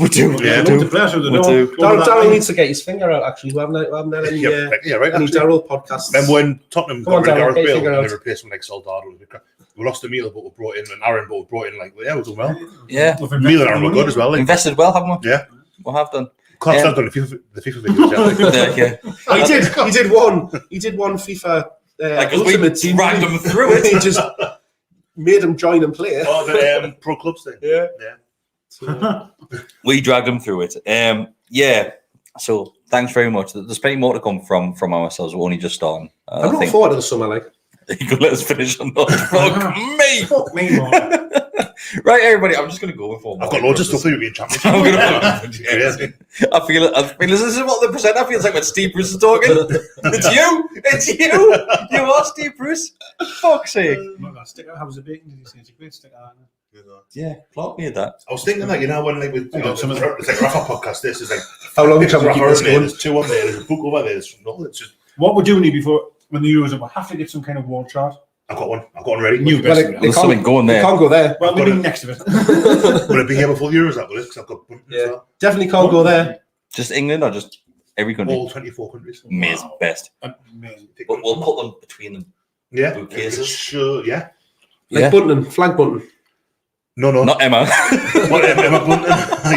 Speaker 1: we do.
Speaker 4: Yeah,
Speaker 2: Loads of players who they
Speaker 1: We
Speaker 2: know.
Speaker 1: do.
Speaker 2: Go on that
Speaker 3: Daryl
Speaker 2: line.
Speaker 3: needs to get his finger out, actually. We haven't had any,
Speaker 4: Yeah, right.
Speaker 3: any
Speaker 4: Actually.
Speaker 3: Daryl podcasts.
Speaker 4: Remember when Tottenham
Speaker 3: Come on,
Speaker 4: got rid
Speaker 3: Darryl,
Speaker 4: of
Speaker 3: get your
Speaker 4: Gareth
Speaker 3: finger
Speaker 4: Bale and
Speaker 3: out.
Speaker 4: they replaced him like Soldado? We lost Emile, but we brought in, and Aaron, but we brought in, like, yeah, we're doing well.
Speaker 1: Yeah,
Speaker 2: We've
Speaker 4: Emile and
Speaker 2: invested
Speaker 4: Aaron were
Speaker 2: money.
Speaker 4: good as well. Like,
Speaker 1: invested well, haven't we?
Speaker 4: yeah.
Speaker 1: We have done.
Speaker 4: Can't
Speaker 1: Yeah.
Speaker 4: stand on the FIFA videos. Yeah, like.
Speaker 1: Yeah.
Speaker 3: He did one FIFA
Speaker 1: Like, 'cause we
Speaker 3: Ultimate Team.
Speaker 1: dragged him through it.
Speaker 3: He just made him join and play it.
Speaker 4: Oh, the pro clubs thing.
Speaker 3: Yeah.
Speaker 4: Yeah.
Speaker 3: So,
Speaker 1: We dragged him through it. Yeah. So thanks very much. There's plenty more to come from ourselves. We're only just starting.
Speaker 3: I'm
Speaker 1: I
Speaker 3: looking
Speaker 1: think
Speaker 3: forward to the summer, like.
Speaker 1: you could let us finish on that. Fuck me.
Speaker 2: Fuck me, man.
Speaker 1: Right, everybody. I'm just going to go before.
Speaker 4: I've got loads of stuff to do in championship.
Speaker 1: I'm gonna
Speaker 4: Yeah.
Speaker 1: put I feel this is what the presenter feels like when Steve Bruce is talking. It's you. You are Steve Bruce. Fuck's sake.
Speaker 2: Look, that sticker, how was the bacon? Did you say it's a great sticker?
Speaker 1: Yeah, Clark made that.
Speaker 4: I was thinking that, when like with
Speaker 2: Some of
Speaker 4: it's like Rafa podcast, this is like
Speaker 3: How long
Speaker 4: pictures
Speaker 3: can we
Speaker 4: of
Speaker 3: keep
Speaker 4: Rafa
Speaker 3: this
Speaker 4: in there,
Speaker 3: going?
Speaker 4: there's two on there, there's a book over there, there's no, it's just
Speaker 2: What we're doing here before when the Euros are, we'll have to get some kind of wall chart.
Speaker 4: I've got one ready.
Speaker 2: New
Speaker 3: Well,
Speaker 2: best.
Speaker 3: it
Speaker 1: There's something going
Speaker 3: You
Speaker 1: there.
Speaker 3: can't go there.
Speaker 2: Well,
Speaker 4: I've got
Speaker 2: maybe
Speaker 4: it.
Speaker 2: next to it.
Speaker 4: Will it be here before the Euros, that will it? Because I've got buttons as well.
Speaker 3: Definitely can't go there.
Speaker 1: Just England or just every country?
Speaker 4: All 24 countries.
Speaker 1: Maze best.
Speaker 2: Amazing.
Speaker 1: But we'll put them between them.
Speaker 4: Yeah.
Speaker 1: Bookcases.
Speaker 4: Sure, yeah.
Speaker 3: Like
Speaker 1: Yeah.
Speaker 3: Bunton, flag Bunton.
Speaker 4: No.
Speaker 1: Not Emma.
Speaker 4: What, Emma Bunton?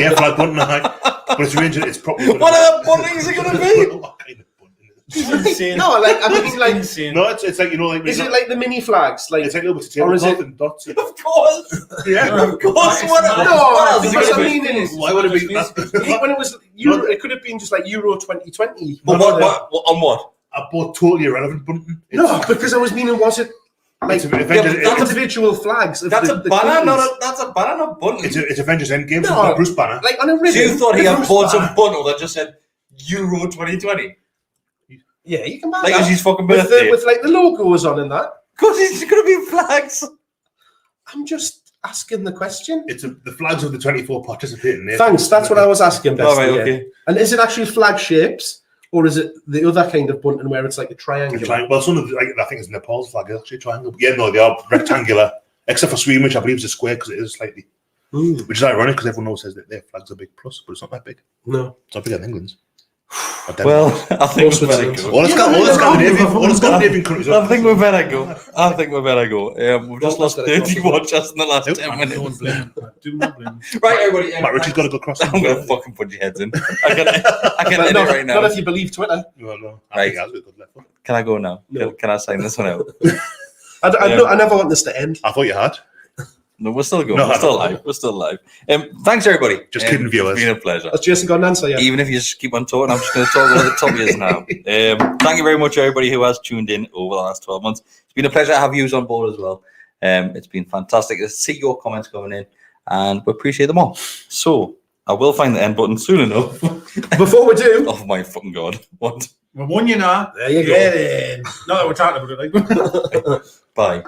Speaker 4: Yeah, flag Bunton, aye. But it's arranged, it's properly.
Speaker 1: What are the buntings are going to be?
Speaker 4: What kind of bunting is
Speaker 2: It's insane.
Speaker 3: No, like I mean, like,
Speaker 2: insane.
Speaker 4: No, it's like, like.
Speaker 3: is it like the mini flags? Like,
Speaker 4: It's like a little bit of
Speaker 3: Or is
Speaker 4: tablecloth
Speaker 3: it-
Speaker 4: and dots.
Speaker 1: Of course.
Speaker 4: Yeah.
Speaker 1: Of course. What
Speaker 3: no,
Speaker 1: else is it
Speaker 3: because
Speaker 1: going
Speaker 3: I
Speaker 1: to be?
Speaker 3: mean, it's-
Speaker 4: Why would it be that?
Speaker 3: when it was Euro, it could have been just like Euro 2020.
Speaker 1: But what, on what?
Speaker 4: I bought totally irrelevant bunting.
Speaker 3: No, because I was meaning, was it like
Speaker 4: It's Avengers.
Speaker 1: Yeah, but
Speaker 3: individual flags? Of
Speaker 1: That's
Speaker 3: the,
Speaker 1: a
Speaker 3: the
Speaker 1: banner,
Speaker 3: countries?
Speaker 1: that's a banner, not bunting.
Speaker 4: It's Avengers Endgame.
Speaker 3: No.
Speaker 4: So it's got Bruce Banner.
Speaker 3: Like on a
Speaker 1: So
Speaker 3: ribbon.
Speaker 1: you thought he had
Speaker 3: Bruce
Speaker 1: bought some
Speaker 3: Banner.
Speaker 1: bundle that just said Euro 2020?
Speaker 3: Yeah, you can buy
Speaker 1: Like it was
Speaker 3: that.
Speaker 1: his fucking
Speaker 3: With,
Speaker 1: birthday.
Speaker 3: with like the logos on and that.
Speaker 1: Because it's going to be flags.
Speaker 3: I'm just asking the question.
Speaker 4: It's the flags of the 24 participating there.
Speaker 3: Thanks, that's what I was asking.
Speaker 1: All right,
Speaker 3: Bestie, yeah.
Speaker 1: okay.
Speaker 3: And is it actually flag shapes, or is it the other kind of bunting where it's like a triangle?
Speaker 4: Well, some of the, I think it's Nepal's flag is actually triangle. But yeah, no, they are rectangular, except for Sweden, which I believe is a square because it is slightly. Which is ironic because everyone always says that their flag's a big plus, but it's not that big.
Speaker 3: No.
Speaker 4: It's not bigger than England's.
Speaker 1: Well, I think we better
Speaker 3: Switzerland.
Speaker 1: go.
Speaker 4: All the Scandinavian countries.
Speaker 1: I think we better go. We've just
Speaker 3: Well,
Speaker 1: lost
Speaker 3: that's gonna
Speaker 1: 30
Speaker 3: cost
Speaker 1: watchers in the last 10
Speaker 2: I don't
Speaker 1: minutes.
Speaker 2: blame him. I do not blame him.
Speaker 1: Right, everybody.
Speaker 4: Matt Ritchie's got to go across.
Speaker 1: I'm going to fucking punch your heads in. I can
Speaker 3: Well,
Speaker 1: edit
Speaker 3: not,
Speaker 1: right now.
Speaker 3: not if you believe Twitter.
Speaker 4: No. I
Speaker 1: Right.
Speaker 4: think that's a good left foot.
Speaker 1: Can I go now?
Speaker 3: No.
Speaker 1: Can I sign this one out?
Speaker 3: I never want this to end.
Speaker 4: I thought you had.
Speaker 1: No, we're still going.
Speaker 4: No,
Speaker 1: we're still
Speaker 4: no.
Speaker 1: live. We're still live. Thanks, everybody.
Speaker 4: Just kidding, viewers.
Speaker 1: It's been a pleasure.
Speaker 3: Has Jason got an answer yet?
Speaker 1: Even if you just keep on talking, I'm just going to talk over the top of you now. Thank you very much, everybody who has tuned in over the last 12 months. It's been a pleasure to have you on board as well. It's been fantastic to see your comments coming in, and we appreciate them all. So, I will find the end button soon enough.
Speaker 3: Before we do,
Speaker 1: Oh, my fucking God. What?
Speaker 2: We're one, you know.
Speaker 3: there you go.
Speaker 2: Get in. Not that we're talking about it, like.
Speaker 1: Bye.